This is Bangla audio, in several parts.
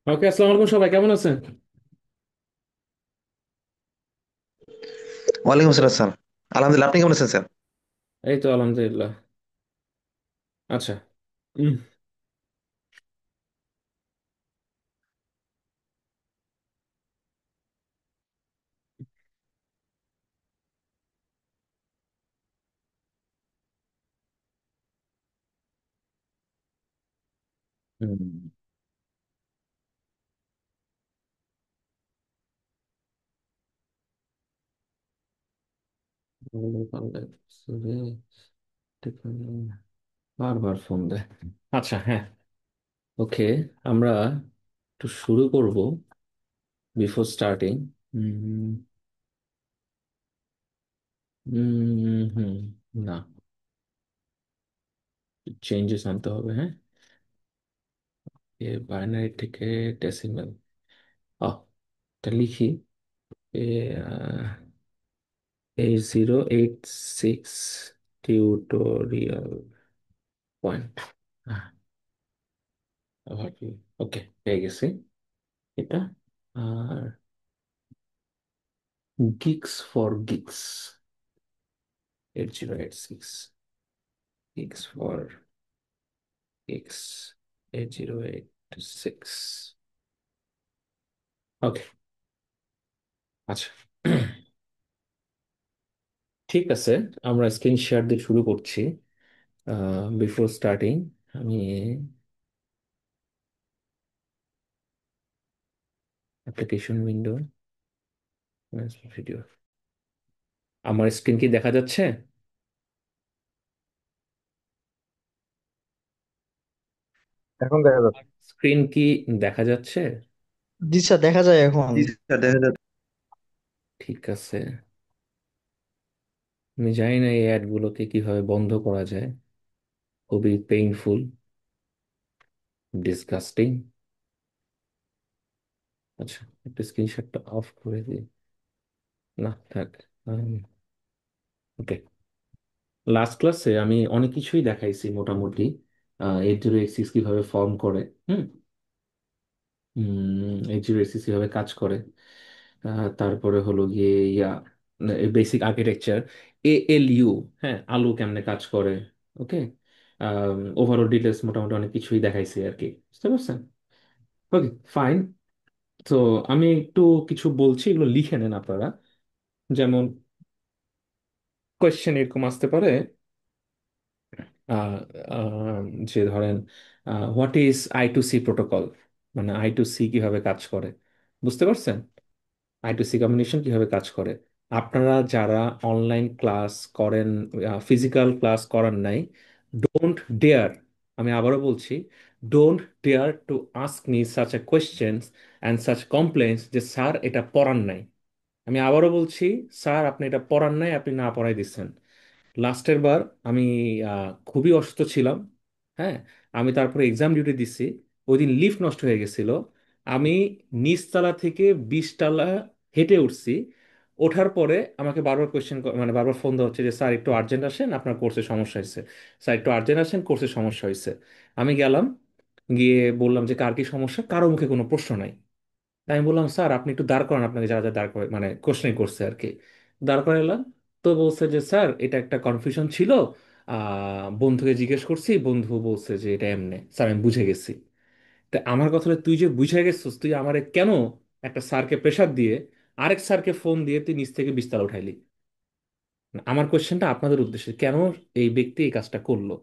ওকে, আসসালামু আলাইকুম। সবাই কেমন আছেন? ওয়ালাইকুম আসসালাম স্যার। আলহামদুলিল্লাহ, আপনি কেমন আছেন স্যার? এই তো আলহামদুলিল্লাহ। আচ্ছা। উম, হুম, ভালো পারলে শুনে বারবার ফোন দেয়। আচ্ছা, হ্যাঁ। ওকে, আমরা একটু শুরু করব। বিফোর স্টার্টিং, হুম, না, চেঞ্জেস আনতে হবে। হ্যাঁ, এ বাইনারি থেকে ডেসিমেল। এটা লিখি। এ 8086 টিউটোরিয়াল পয়েন্ট। ওকে, পেয়ে গেছি এটা। আর geeks for geeks 8086, geeks for geeks 8086। Okay, আচ্ছা। ঠিক আছে, আমরা স্ক্রিন শেয়ার দিয়ে শুরু করছি। বিফোর স্টার্টিং, আমি অ্যাপ্লিকেশন উইন্ডো, ভিডিও, আমার স্ক্রিন কি দেখা যাচ্ছে? এখন দেখা যাচ্ছে। স্ক্রিন কি দেখা যাচ্ছে? জি স্যার, দেখা যায় এখন। জি স্যার, দেখা যাচ্ছে। ঠিক আছে। আমি জানি না এই অ্যাডগুলোকে কিভাবে বন্ধ করা যায়। খুবই পেইনফুল, ডিসগাস্টিং। আচ্ছা, একটু স্ক্রিনশটটা অফ করে দিই। না, থাক। ওকে, লাস্ট ক্লাসে আমি অনেক কিছুই দেখাইছি মোটামুটি। 8086 কিভাবে ফর্ম করে। হুম। 8086 কিভাবে কাজ করে। তারপরে হলো গিয়ে ইয়া বেসিক আর্কিটেকচার, এএলইউ। হ্যাঁ, আলু কেমনে কাজ করে। ওকে, ওভারঅল ডিটেলস মোটামুটি অনেক কিছুই দেখাইছি আর কি। বুঝতে পারছেন? ওকে, ফাইন। তো আমি একটু কিছু বলছি, এগুলো লিখে নেন আপনারা। যেমন কোয়েশ্চেন এরকম আসতে পারে, আহ, আহ, যে ধরেন, হোয়াট ইজ I2C প্রোটোকল, মানে I2C কিভাবে কাজ করে। বুঝতে পারছেন? I2C কম্বিনেশন কিভাবে কাজ করে। আপনারা যারা অনলাইন ক্লাস করেন, ফিজিক্যাল ক্লাস করার নাই, ডোন্ট ডেয়ার, আমি আবারও বলছি, don't dare to ask me such a questions and such complaints যে স্যার এটা পড়ান নাই। আমি আবারও বলছি, স্যার আপনি এটা পড়ান নাই, আপনি না পড়াই দিচ্ছেন। লাস্টের বার আমি খুবই অসুস্থ ছিলাম। হ্যাঁ, আমি তারপরে এক্সাম ডিউটি দিচ্ছি। ওই দিন লিফট নষ্ট হয়ে গেছিল। আমি নিচতলা থেকে 20 তলা হেঁটে উঠছি। ওঠার পরে আমাকে বারবার কোয়েশ্চেন, মানে বারবার ফোন দেওয়া হচ্ছে যে স্যার একটু আর্জেন্ট আসেন, আপনার কোর্সে সমস্যা হয়েছে। স্যার একটু আর্জেন্ট আসেন, কোর্সে সমস্যা হয়েছে। আমি গেলাম, গিয়ে বললাম যে কার কি সমস্যা, কারো মুখে কোনো প্রশ্ন নাই। তাই আমি বললাম স্যার আপনি একটু দাঁড় করান, আপনাকে যারা যারা দাঁড় করে মানে কোশ্চেন করছে আর কি। দাঁড় করালাম। তো বলছে যে স্যার এটা একটা কনফিউশন ছিল, বন্ধুকে জিজ্ঞেস করছি, বন্ধু বলছে যে এটা এমনে, স্যার আমি বুঝে গেছি। তা আমার কথা হলো, তুই যে বুঝে গেছিস, তুই আমারে কেন একটা স্যারকে প্রেসার দিয়ে আরেক স্যারকে ফোন দিয়ে তুই নিচ থেকে 20 তলা উঠাইলি? আমার কোশ্চেনটা আপনাদের উদ্দেশ্যে, কেন এই ব্যক্তি এই কাজটা করলো।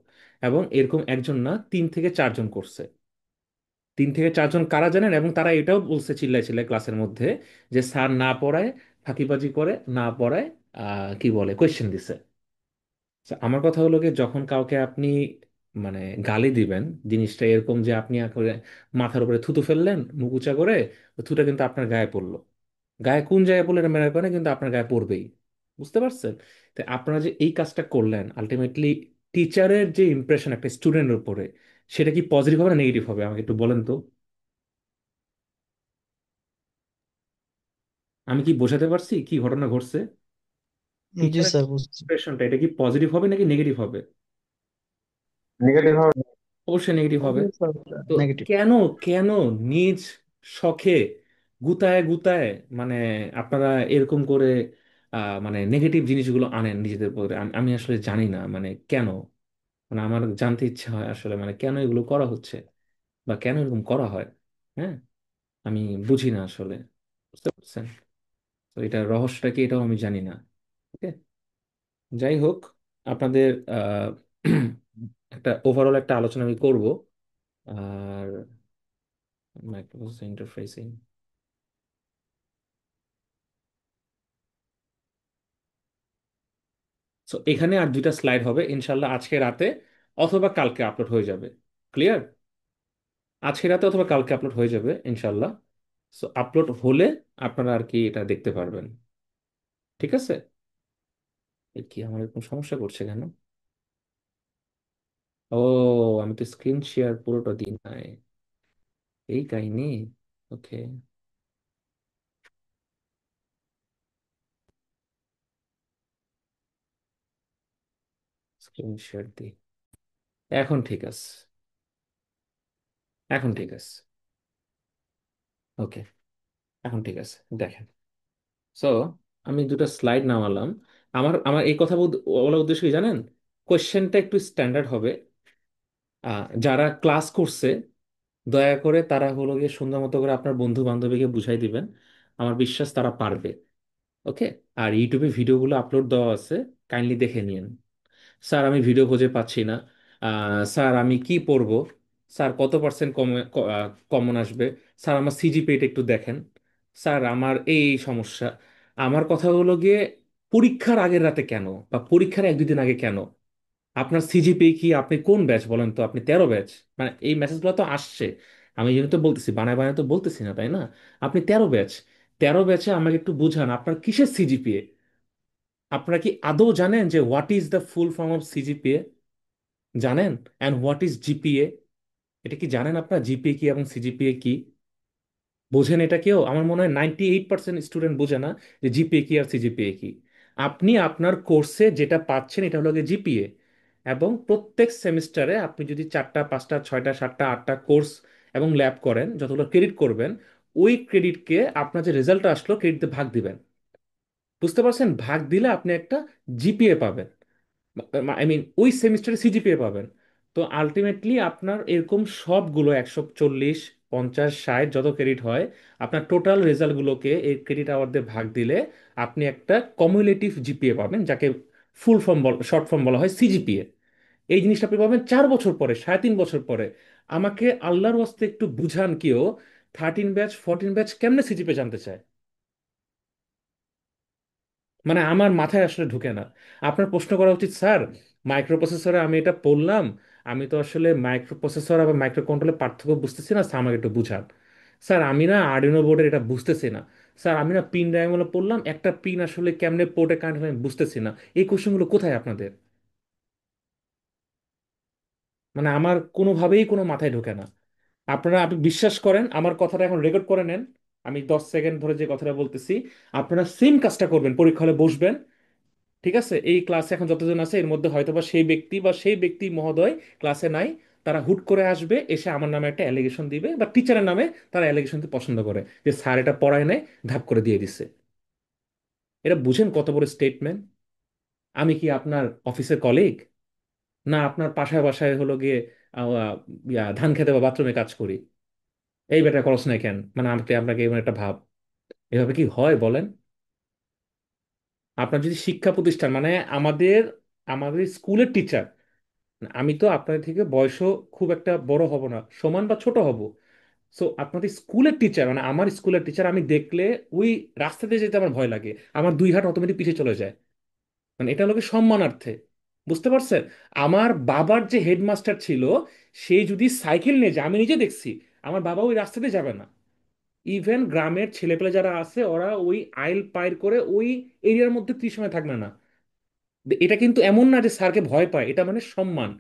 এবং এরকম একজন না, 3 থেকে 4 জন করছে। 3 থেকে 4 জন কারা জানেন? এবং তারা এটাও বলছে চিল্লায় চিল্লায় ক্লাসের মধ্যে যে স্যার না পড়ায়, ফাঁকিবাজি করে, না পড়ায়, কি বলে, কোয়েশ্চেন দিছে। So, আমার কথা হলো কি, যখন কাউকে আপনি মানে গালি দিবেন, জিনিসটা এরকম যে আপনি করে মাথার উপরে থুতু ফেললেন মুখ উঁচা করে, ওই থুটা কিন্তু আপনার গায়ে পড়লো। গায়ে কোন জায়গায় পড়লে এটা ম্যাটার করে না, কিন্তু আপনার গায়ে পড়বেই। বুঝতে পারছেন? তো আপনারা যে এই কাজটা করলেন, আলটিমেটলি টিচারের যে ইমপ্রেশন একটা স্টুডেন্টের উপরে, সেটা কি পজিটিভ হবে না নেগেটিভ হবে, আমাকে একটু বলেন তো। আমি কি বোঝাতে পারছি কি ঘটনা ঘটছে? জি টিচারের স্যার, বুঝছি। ইমপ্রেশনটা এটা কি পজিটিভ হবে নাকি নেগেটিভ হবে? নেগেটিভ হবে। অবশ্যই নেগেটিভ হবে। অবভিয়াস স্যার, তো নেগেটিভ। কেন, কেন নিজ শখে গুতায় গুতায়, মানে আপনারা এরকম করে মানে নেগেটিভ জিনিসগুলো আনেন নিজেদের উপরে। আমি আসলে জানি না মানে কেন, মানে আমার জানতে ইচ্ছা হয় আসলে মানে কেন এগুলো করা হচ্ছে বা কেন এরকম করা হয়। হ্যাঁ, আমি বুঝি না আসলে, বুঝতে পারছেন? তো এটার রহস্যটা কি এটাও আমি জানি না। ওকে, যাই হোক, আপনাদের একটা ওভারঅল একটা আলোচনা আমি করব। আর মাইক্রোপ্রসেসর ইন্টারফেসিং, সো এখানে আর দুইটা স্লাইড হবে ইনশাল্লাহ আজকে রাতে অথবা কালকে আপলোড হয়ে যাবে। ক্লিয়ার? আজকে রাতে অথবা কালকে আপলোড হয়ে যাবে ইনশাল্লাহ। সো আপলোড হলে আপনারা আর কি এটা দেখতে পারবেন। ঠিক আছে? এ কি আমার এরকম সমস্যা করছে কেন? ও, আমি তো স্ক্রিন শেয়ার পুরোটা দিই নাই, এই কাহিনী। ওকে, স্ক্রিন শেয়ার দিই। এখন ঠিক আছে, এখন ঠিক আছে। ওকে, এখন ঠিক আছে, দেখেন। সো আমি দুটো স্লাইড নামালাম। আমার আমার এই কথা বলার উদ্দেশ্য কি জানেন? কোশ্চেনটা একটু স্ট্যান্ডার্ড হবে। যারা ক্লাস করছে দয়া করে তারা হলো গিয়ে সুন্দর মতো করে আপনার বন্ধু বান্ধবীকে বুঝাই দিবেন। আমার বিশ্বাস তারা পারবে। ওকে। আর ইউটিউবে ভিডিওগুলো আপলোড দেওয়া আছে, কাইন্ডলি দেখে নিন। স্যার আমি ভিডিও খুঁজে পাচ্ছি না, স্যার আমি কি পড়বো, স্যার কত পার্সেন্ট কমন আসবে, স্যার আমার সিজিপিএটা একটু দেখেন, স্যার আমার এই এই সমস্যা। আমার কথা হলো গিয়ে পরীক্ষার আগের রাতে কেন বা পরীক্ষার এক দুই দিন আগে কেন? আপনার সিজিপিএ কি? আপনি কোন ব্যাচ বলেন তো? আপনি 13 ব্যাচ? মানে এই মেসেজগুলো তো আসছে, আমি এই জন্য তো বলতেছি, বানায় বানায় তো বলতেছি না, তাই না? আপনি 13 ব্যাচ, 13 ব্যাচে আমাকে একটু বুঝান আপনার কিসের সিজিপিএ। আপনারা কি আদৌ জানেন যে what is the full form of CGPA? জানেন? And what is GPA? এটা কি জানেন আপনার জিপিএ কি এবং সিজিপিএ কি? বোঝেন এটা কেউ? আমার মনে হয় 98% স্টুডেন্ট বোঝে না যে জিপিএ কি আর সিজিপিএ কি। আপনি আপনার কোর্সে যেটা পাচ্ছেন এটা হলো গিয়ে জিপিএ। এবং প্রত্যেক সেমিস্টারে আপনি যদি 4টা 5টা 6টা 7টা 8টা কোর্স এবং ল্যাব করেন, যতগুলো ক্রেডিট করবেন, ওই ক্রেডিটকে আপনার যে রেজাল্টটা আসলো ক্রেডিটে ভাগ দিবেন। বুঝতে পারছেন? ভাগ দিলে আপনি একটা জিপিএ পাবেন, আই মিন ওই সেমিস্টারে সিজিপিএ পাবেন। তো আলটিমেটলি আপনার এরকম সবগুলো 140 50 60 যত ক্রেডিট হয়, আপনার টোটাল রেজাল্টগুলোকে এই ক্রেডিট আওয়ার দিয়ে ভাগ দিলে আপনি একটা কমিউলেটিভ জিপিএ পাবেন, যাকে ফুল ফর্ম শর্ট ফর্ম বলা হয় সিজিপিএ। এই জিনিসটা আপনি পাবেন 4 বছর পরে, 3.5 বছর পরে। আমাকে আল্লাহর ওয়াস্তে একটু বুঝান কেউ 13 ব্যাচ 14 ব্যাচ কেমনে সিজিপিএ জানতে চায়? মানে আমার মাথায় আসলে ঢুকে না। আপনার প্রশ্ন করা উচিত, স্যার মাইক্রো প্রসেসরে আমি এটা পড়লাম, আমি তো আসলে মাইক্রো প্রসেসর আর মাইক্রো কন্ট্রোলের পার্থক্য বুঝতেছি না, স্যার আমাকে একটু বুঝান। স্যার আমি না আর্ডিনো বোর্ডের এটা বুঝতেছি না। স্যার আমি না পিন ডায়াগ্রামগুলো পড়লাম, একটা পিন আসলে কেমনে পোর্টে কানেক্ট হয় আমি বুঝতেছি না। এই কোশ্চেনগুলো কোথায় আপনাদের? মানে আমার কোনোভাবেই কোনো মাথায় ঢোকে না। আপনি বিশ্বাস করেন, আমার কথাটা এখন রেকর্ড করে নেন, আমি 10 সেকেন্ড ধরে যে কথাটা বলতেছি, আপনারা সেম কাজটা করবেন, পরীক্ষা হলে বসবেন। ঠিক আছে? এই ক্লাসে এখন যতজন আছে এর মধ্যে হয়তোবা সেই ব্যক্তি বা সেই ব্যক্তি মহোদয় ক্লাসে নাই, তারা হুট করে আসবে, এসে আমার নামে একটা অ্যালিগেশন দিবে বা টিচারের নামে তারা অ্যালিগেশন দিতে পছন্দ করে যে স্যার এটা পড়ায় নাই, ধাপ করে দিয়ে দিচ্ছে। এটা বুঝেন কত বড় স্টেটমেন্ট? আমি কি আপনার অফিসের কলিগ? না আপনার পাশায় বাসায় হলো গিয়ে আহ, ধান খেতে বা বাথরুমে কাজ করি? এই বেটা করস না কেন, মানে আমাকে আপনাকে এমন একটা ভাব, এভাবে কি হয় বলেন? আপনার যদি শিক্ষা প্রতিষ্ঠান মানে আমাদের আমাদের স্কুলের টিচার, আমি তো আপনাদের থেকে বয়সও খুব একটা বড় হব না, সমান বা ছোট হব। সো আপনাদের স্কুলের টিচার মানে আমার স্কুলের টিচার আমি দেখলে ওই রাস্তা দিয়ে যেতে আমার ভয় লাগে, আমার 2 হাত অটোমেটিক পিছিয়ে চলে যায়। মানে এটা লোকে সম্মানার্থে, বুঝতে পারছেন? আমার বাবার যে হেডমাস্টার ছিল, সে যদি সাইকেল নিয়ে যায়, আমি নিজে দেখছি, আমার বাবা ওই রাস্তা দিয়ে যাবে না। ইভেন গ্রামের ছেলেপেলে যারা আছে ওরা ওই আইল পার করে ওই এরিয়ার মধ্যে 30 সময় থাকবে না। এটা কিন্তু এমন না যে স্যারকে ভয় পায়, এটা মানে সম্মান।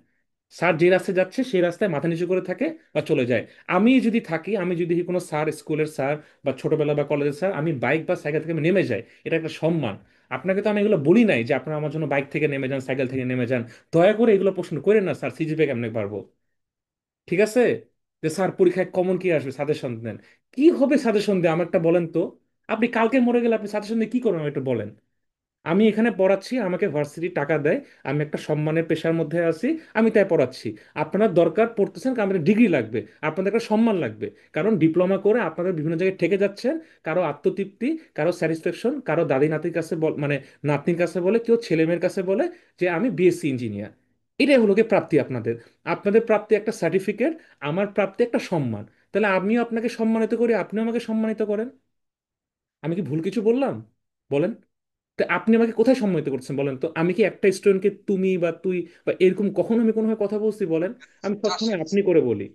স্যার যে রাস্তায় যাচ্ছে সেই রাস্তায় মাথা নিচু করে থাকে বা চলে যায়। আমি যদি থাকি, আমি যদি কোনো স্যার, স্কুলের স্যার বা ছোটবেলা বা কলেজের স্যার, আমি বাইক বা সাইকেল থেকে আমি নেমে যাই, এটা একটা সম্মান। আপনাকে তো আমি এগুলো বলি নাই যে আপনারা আমার জন্য বাইক থেকে নেমে যান, সাইকেল থেকে নেমে যান। দয়া করে এগুলো প্রশ্ন করেন না, স্যার সিজিপে কেমনে পারবো? ঠিক আছে? যে স্যার পরীক্ষায় কমন কি আসবে, সাজেশন দেন। কি হবে সাজেশন দিয়ে আমার একটা বলেন তো? আপনি কালকে মরে গেলে আপনি সাজেশন দিয়ে কি করবেন আমাকে একটু বলেন। আমি এখানে পড়াচ্ছি, আমাকে ভার্সিটি টাকা দেয়, আমি একটা সম্মানের পেশার মধ্যে আছি, আমি তাই পড়াচ্ছি। আপনার দরকার পড়তেছেন কারণ আপনাদের ডিগ্রি লাগবে, আপনাদের একটা সম্মান লাগবে, কারণ ডিপ্লোমা করে আপনাদের বিভিন্ন জায়গায় ঠেকে যাচ্ছেন। কারো আত্মতৃপ্তি, কারো স্যাটিসফ্যাকশন, কারো দাদি নাতির কাছে মানে নাতনির কাছে বলে, কেউ ছেলে মেয়ের কাছে বলে যে আমি বিএসসি ইঞ্জিনিয়ার। এটাই হলো গিয়ে প্রাপ্তি আপনাদের। আপনাদের প্রাপ্তি একটা সার্টিফিকেট, আমার প্রাপ্তি একটা সম্মান। তাহলে আমিও আপনাকে সম্মানিত করি, আপনিও আমাকে সম্মানিত করেন। আমি কি ভুল কিছু বললাম? বলেন। তা আপনি আমাকে কোথায় সম্মানিত করছেন বলেন তো? আমি কি একটা স্টুডেন্টকে তুমি বা তুই বা এরকম কখনো আমি কোনোভাবে কথা বলছি বলেন? আমি সবসময় আপনি করে বলি।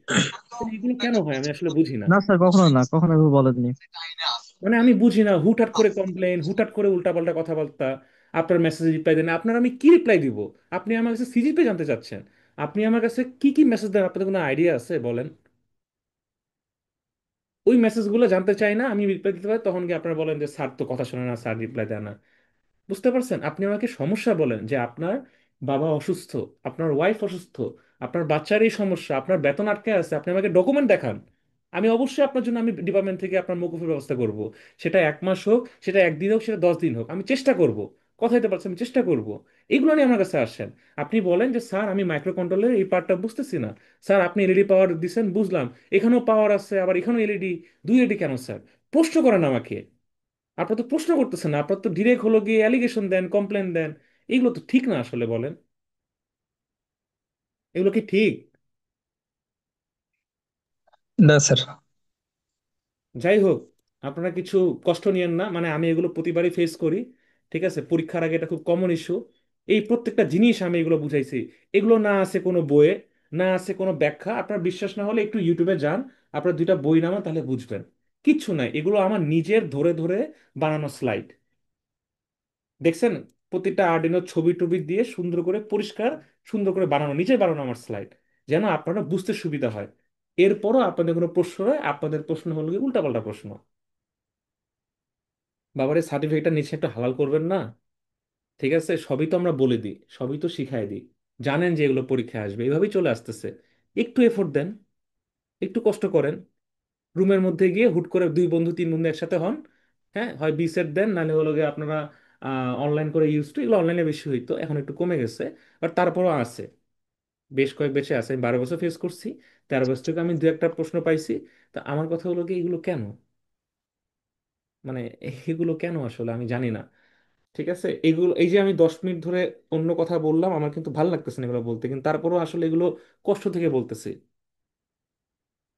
তাহলে এগুলো কেন হয় আমি আসলে বুঝি না। না স্যার, কখনো না, কখনো এভাবে বলেননি। মানে আমি বুঝি না, হুটহাট করে কমপ্লেন, হুটহাট করে উল্টাপাল্টা কথাবার্তা। আপনার মেসেজ রিপ্লাই দেন, আপনার আমি কি রিপ্লাই দিব? আপনি আমার কাছে সিজিপি জানতে চাচ্ছেন? আপনি আমার কাছে কি কি মেসেজ দেন, আপনাদের কোনো আইডিয়া আছে বলেন? ওই মেসেজগুলো জানতে চাই না, আমি রিপ্লাই দিতে পারি, তখন কি আপনারা বলেন যে স্যার তো কথা শোনে না, স্যার রিপ্লাই দেয় না। বুঝতে পারছেন? আপনি আমাকে সমস্যা বলেন যে আপনার বাবা অসুস্থ, আপনার ওয়াইফ অসুস্থ, আপনার বাচ্চার এই সমস্যা, আপনার বেতন আটকে আছে, আপনি আমাকে ডকুমেন্ট দেখান। আমি অবশ্যই আপনার জন্য আমি ডিপার্টমেন্ট থেকে আপনার মকুফের ব্যবস্থা করব। সেটা 1 মাস হোক, সেটা একদিন হোক, সেটা 10 দিন হোক, আমি চেষ্টা করব। কথা দিতে পারছি, আমি চেষ্টা করব। এগুলো নিয়ে আমার কাছে আসেন। আপনি বলেন যে স্যার আমি মাইক্রো কন্ট্রোলারের এই পার্টটা বুঝতেছি না। স্যার আপনি এলইডি পাওয়ার দিচ্ছেন বুঝলাম, এখানেও পাওয়ার আছে, আবার এখানেও এলইডি, দুই এলইডি কেন স্যার? প্রশ্ন করেন আমাকে। আপনার তো প্রশ্ন করতেছেন না, আপনার তো ডিরেক্ট হলো গিয়ে অ্যালিগেশন দেন, কমপ্লেন দেন। এগুলো তো ঠিক না আসলে, বলেন। এগুলো কি ঠিক? না স্যার। যাই হোক, আপনারা কিছু কষ্ট নিয়েন না, মানে আমি এগুলো প্রতিবারই ফেস করি। ঠিক আছে, পরীক্ষার আগে এটা খুব কমন ইস্যু। এই প্রত্যেকটা জিনিস আমি এগুলো বুঝাইছি। এগুলো না আছে কোনো বইয়ে, না আছে কোনো ব্যাখ্যা। আপনার বিশ্বাস না হলে একটু ইউটিউবে যান, আপনার দুইটা বই নামান, তাহলে বুঝবেন। কিচ্ছু নাই, এগুলো আমার নিজের ধরে ধরে বানানো স্লাইড। দেখছেন? প্রতিটা আর্ডিনোর ছবি টবি দিয়ে সুন্দর করে পরিষ্কার, সুন্দর করে বানানো, নিচে বানানো আমার স্লাইড, যেন আপনারা বুঝতে সুবিধা হয়। এরপরও আপনাদের কোনো প্রশ্ন হয়, আপনাদের প্রশ্ন হলো কি উল্টাপাল্টা প্রশ্ন। বাবারে সার্টিফিকেটটা নিচে একটু হালাল করবেন না? ঠিক আছে, সবই তো আমরা বলে দিই, সবই তো শিখাই দিই। জানেন যে এগুলো পরীক্ষায় আসবে, এইভাবেই চলে আসতেছে। একটু এফোর্ট দেন, একটু কষ্ট করেন। রুমের মধ্যে গিয়ে হুট করে দুই বন্ধু তিন বন্ধু একসাথে হন। হ্যাঁ, হয় বি সেট দেন, নাহলে হলো গিয়ে আপনারা অনলাইন করে ইউজ টু, এগুলো অনলাইনে বেশি হইতো, এখন একটু কমে গেছে। বাট তারপরও আছে, বেশ কয়েক বেঁচে আছে। আমি 12 বছর ফেস করছি, 13 বছর থেকে আমি দু একটা প্রশ্ন পাইছি। তা আমার কথা হলো কি, এগুলো কেন? মানে এগুলো কেন আসলে আমি জানি না। ঠিক আছে, এগুলো এই যে আমি 10 মিনিট ধরে অন্য কথা বললাম, আমার কিন্তু ভালো লাগতেছে না এগুলো বলতে, কিন্তু তারপরেও আসলে এগুলো কষ্ট থেকে বলতেছি।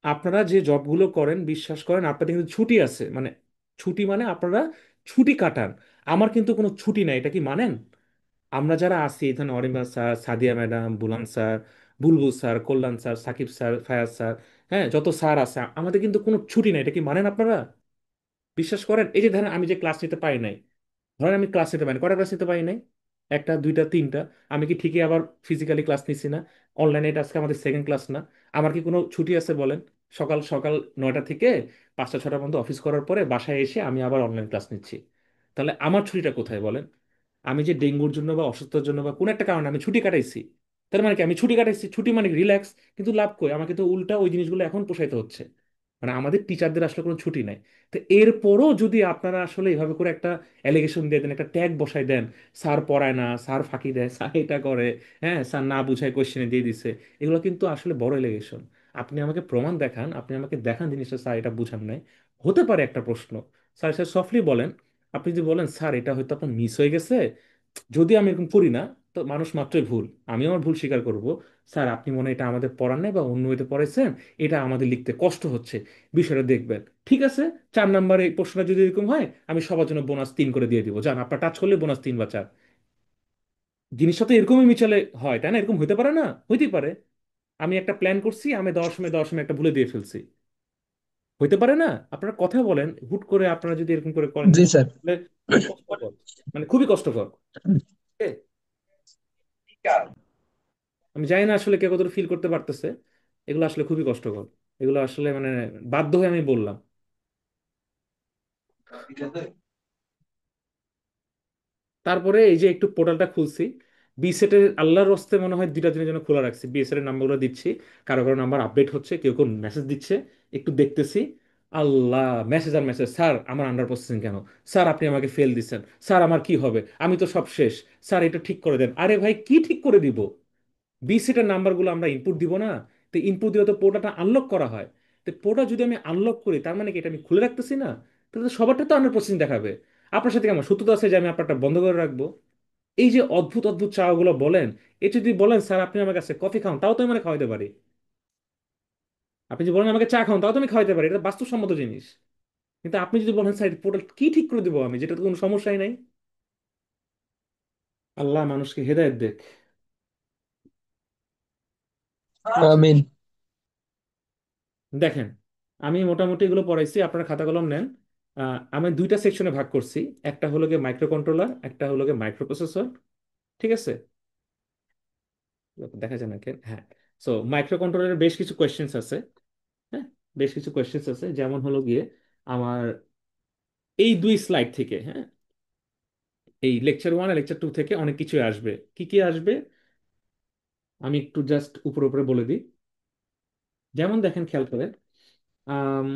আপনারা যে জবগুলো করেন, বিশ্বাস করেন আপনাদের কিন্তু ছুটি আছে, মানে ছুটি মানে আপনারা ছুটি কাটান। আমার কিন্তু কোনো ছুটি নাই, এটা কি মানেন? আমরা যারা আছি এখানে, Arindam sir, Sadia madam, Bulan sir, Bulbul sir, Kalyan sir, Sakib sir, Fayaz sir, হ্যাঁ যত স্যার আছে, আমাদের কিন্তু কোনো ছুটি নাই, এটা কি মানেন আপনারা? বিশ্বাস করেন, এই যে ধরেন আমি যে ক্লাস নিতে পারি নাই, ধরেন আমি ক্লাস নিতে পারি না, কটা ক্লাস নিতে পারি নাই? একটা, দুইটা, তিনটা। আমি কি ঠিকই আবার ফিজিক্যালি ক্লাস নিচ্ছি না? অনলাইনে, এটা আজকে আমাদের সেকেন্ড ক্লাস না? আমার কি কোনো ছুটি আছে বলেন? সকাল সকাল 9টা থেকে 5টা 6টা পর্যন্ত অফিস করার পরে বাসায় এসে আমি আবার অনলাইন ক্লাস নিচ্ছি। তাহলে আমার ছুটিটা কোথায় বলেন? আমি যে ডেঙ্গুর জন্য বা অসুস্থতার জন্য বা কোনো একটা কারণে আমি ছুটি কাটাইছি, তার মানে কি আমি ছুটি কাটাইছি, ছুটি মানে রিল্যাক্স। কিন্তু লাভ কই, আমাকে তো উল্টা ওই জিনিসগুলো এখন পোষাইতে হচ্ছে। মানে আমাদের টিচারদের আসলে কোনো ছুটি নাই। তো এরপরও যদি আপনারা আসলে এভাবে করে একটা অ্যালিগেশন দিয়ে দেন, একটা ট্যাগ বসাই দেন, স্যার পড়ায় না, স্যার ফাঁকি দেয়, স্যার এটা করে, হ্যাঁ স্যার না বুঝায় কোশ্চেনে দিয়ে দিছে, এগুলো কিন্তু আসলে বড় অ্যালিগেশন। আপনি আমাকে প্রমাণ দেখান, আপনি আমাকে দেখান জিনিসটা, স্যার এটা বুঝান নাই। হতে পারে একটা প্রশ্ন, স্যার স্যার সফটলি বলেন। আপনি যদি বলেন স্যার এটা হয়তো আপনার মিস হয়ে গেছে, যদি আমি এরকম করি না, তো মানুষ মাত্রই ভুল, আমিও আমার ভুল স্বীকার করব। স্যার আপনি মনে হয় এটা আমাদের পড়ান নাই বা অন্য হইতে পড়াইছেন, এটা আমাদের লিখতে কষ্ট হচ্ছে, বিষয়টা দেখবেন। ঠিক আছে, 4 নম্বরে এই প্রশ্নটা যদি এরকম হয়, আমি সবার জন্য বোনাস 3 করে দিয়ে দিব, যান আপনার টাচ করলে বোনাস 3 বা 4। জিনিসটা তো এরকমই মিচালে হয়, তাই না? এরকম হইতে পারে না? হইতেই পারে। আমি একটা প্ল্যান করছি, আমি দেওয়ার সময় একটা ভুলে দিয়ে ফেলছি। হইতে পারে না? আপনারা কথা বলেন, হুট করে আপনারা যদি এরকম করে করেন, জি এগুলো স্যার। আসলে খুব কষ্টকর, মানে খুবই কষ্টকর। ঠিক আছে? আমি জানি না আসলে কে কতটা ফিল করতে পারতেছে। এগুলো আসলে খুবই কষ্টকর। এগুলো আসলে মানে বাধ্য হয়ে আমি বললাম। তারপরে এই যে একটু পোর্টালটা খুলছি, বি সেটের আল্লাহর রস্তে মনে হয় 2টা দিনের জন্য খোলা রাখছি, বি সেটের নাম্বারগুলো দিচ্ছি, কারো কারো নাম্বার আপডেট হচ্ছে, কেউ কেউ মেসেজ দিচ্ছে, একটু দেখতেছি। আল্লাহ, মেসেজ আর মেসেজ, স্যার আমার আন্ডার প্রসেসিং কেন, স্যার আপনি আমাকে ফেল দিচ্ছেন, স্যার আমার কি হবে, আমি তো সব শেষ, স্যার এটা ঠিক করে দেন। আরে ভাই, কি ঠিক করে দিব? বি সেটের নাম্বারগুলো আমরা ইনপুট দিব না? তো ইনপুট দিলে তো পোর্টাটা আনলক করা হয়। তো পোর্টা যদি আমি আনলক করি, তার মানে কি এটা আমি খুলে রাখতেছি না? তাহলে তো সবারটা তো আন্ডার প্রসেসিং দেখাবে। আপনার সাথে কি আমার সত্যতা আছে যে আমি আপনারটা বন্ধ করে রাখবো? এই যে অদ্ভুত অদ্ভুত চাওয়াগুলো বলেন, এ যদি বলেন স্যার আপনি আমার কাছে কফি খান, তাও তো আমি মানে খাওয়াইতে পারি। আপনি যদি বলেন আমাকে চা খান, তাও তো আমি খাওয়াইতে পারি, এটা বাস্তবসম্মত জিনিস। কিন্তু আপনি যদি বলেন স্যার পোর্টাল কি ঠিক করে দেবো আমি, যেটা তো কোনো সমস্যাই নাই। আল্লাহ মানুষকে হেদায়েত দেখ। আচ্ছা, আমিন। দেখেন, আমি মোটামুটি এগুলো পড়াইছি, আপনারা খাতা কলম নেন। আমি 2টা সেকশনে ভাগ করছি। একটা হলো গিয়ে মাইক্রো কন্ট্রোলার, একটা হলো গিয়ে মাইক্রো প্রসেসর। ঠিক আছে? দেখা যায় না কেন? হ্যাঁ। সো মাইক্রো কন্ট্রোলারের বেশ কিছু কোয়েশ্চেন্স আছে। হ্যাঁ, বেশ কিছু কোয়েশ্চেন্স আছে, যেমন হলো গিয়ে আমার এই 2 স্লাইড থেকে, হ্যাঁ, এই লেকচার 1 আর লেকচার 2 থেকে অনেক কিছু আসবে। কি কি আসবে আমি একটু জাস্ট উপরে উপরে বলে দিই। যেমন দেখেন, খেয়াল করেন, আম,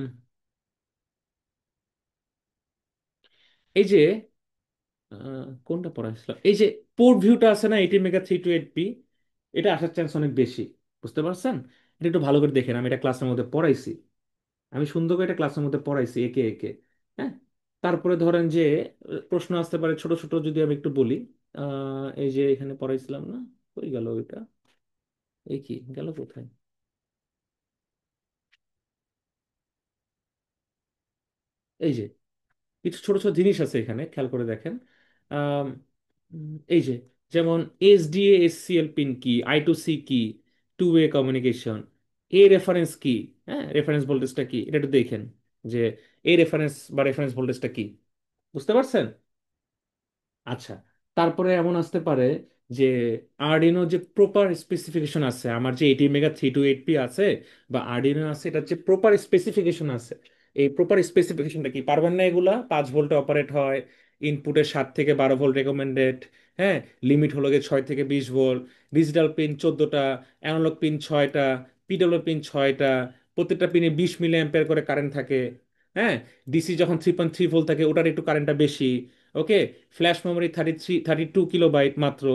এই যে কোনটা পড়াইছিল, এই যে পোর্ট ভিউটা আছে না, 18 মেগা 328p, এটা আসার চান্স অনেক বেশি। বুঝতে পারছেন? এটা একটু ভালো করে দেখেন, আমি এটা ক্লাসের মধ্যে পড়াইছি। আমি সুন্দর করে এটা ক্লাসের মধ্যে পড়াইছি একে একে। হ্যাঁ। তারপরে ধরেন যে প্রশ্ন আসতে পারে ছোট ছোট, যদি আমি একটু বলি। এই যে এখানে পড়াইছিলাম না, কই গেল এটা, এই কি গেল কোথায়, এই যে কিছু ছোট ছোট জিনিস আছে এখানে, খেয়াল করে দেখেন। আম, এই যে, যেমন এসডিএ এসসিএল পিন কি, I2C কি, two way communication, A reference কি, হ্যাঁ, রেফারেন্স ভোল্টেজটা কি, এটা একটু দেখেন যে এ রেফারেন্স বা রেফারেন্স ভোল্টেজটা কি। বুঝতে পারছেন? আচ্ছা, তারপরে এমন আসতে পারে যে আরডিনো যে প্রপার স্পেসিফিকেশন আছে, আমার যে 18 মেগা 328p আছে বা আরডিনো আছে, এটার যে প্রপার স্পেসিফিকেশন আছে, এই প্রপার স্পেসিফিকেশনটা কি পারবেন না এগুলা? 5 ভোল্টে অপারেট হয়, ইনপুটের 7 থেকে 12 ভোল্ট রেকমেন্ডেড, হ্যাঁ, লিমিট হলো গিয়ে 6 থেকে 20 ভোল্ট, ডিজিটাল পিন 14টা, অ্যানালগ পিন 6টা, পিডব্লিউ পিন 6টা, প্রত্যেকটা পিনে 20 মিলি অ্যাম্পিয়ার করে কারেন্ট থাকে। হ্যাঁ, ডিসি যখন 3.3 ভোল্ট থাকে ওটার একটু কারেন্টটা বেশি। ওকে। ফ্ল্যাশ মেমোরি 32 কিলোবাইট মাত্র।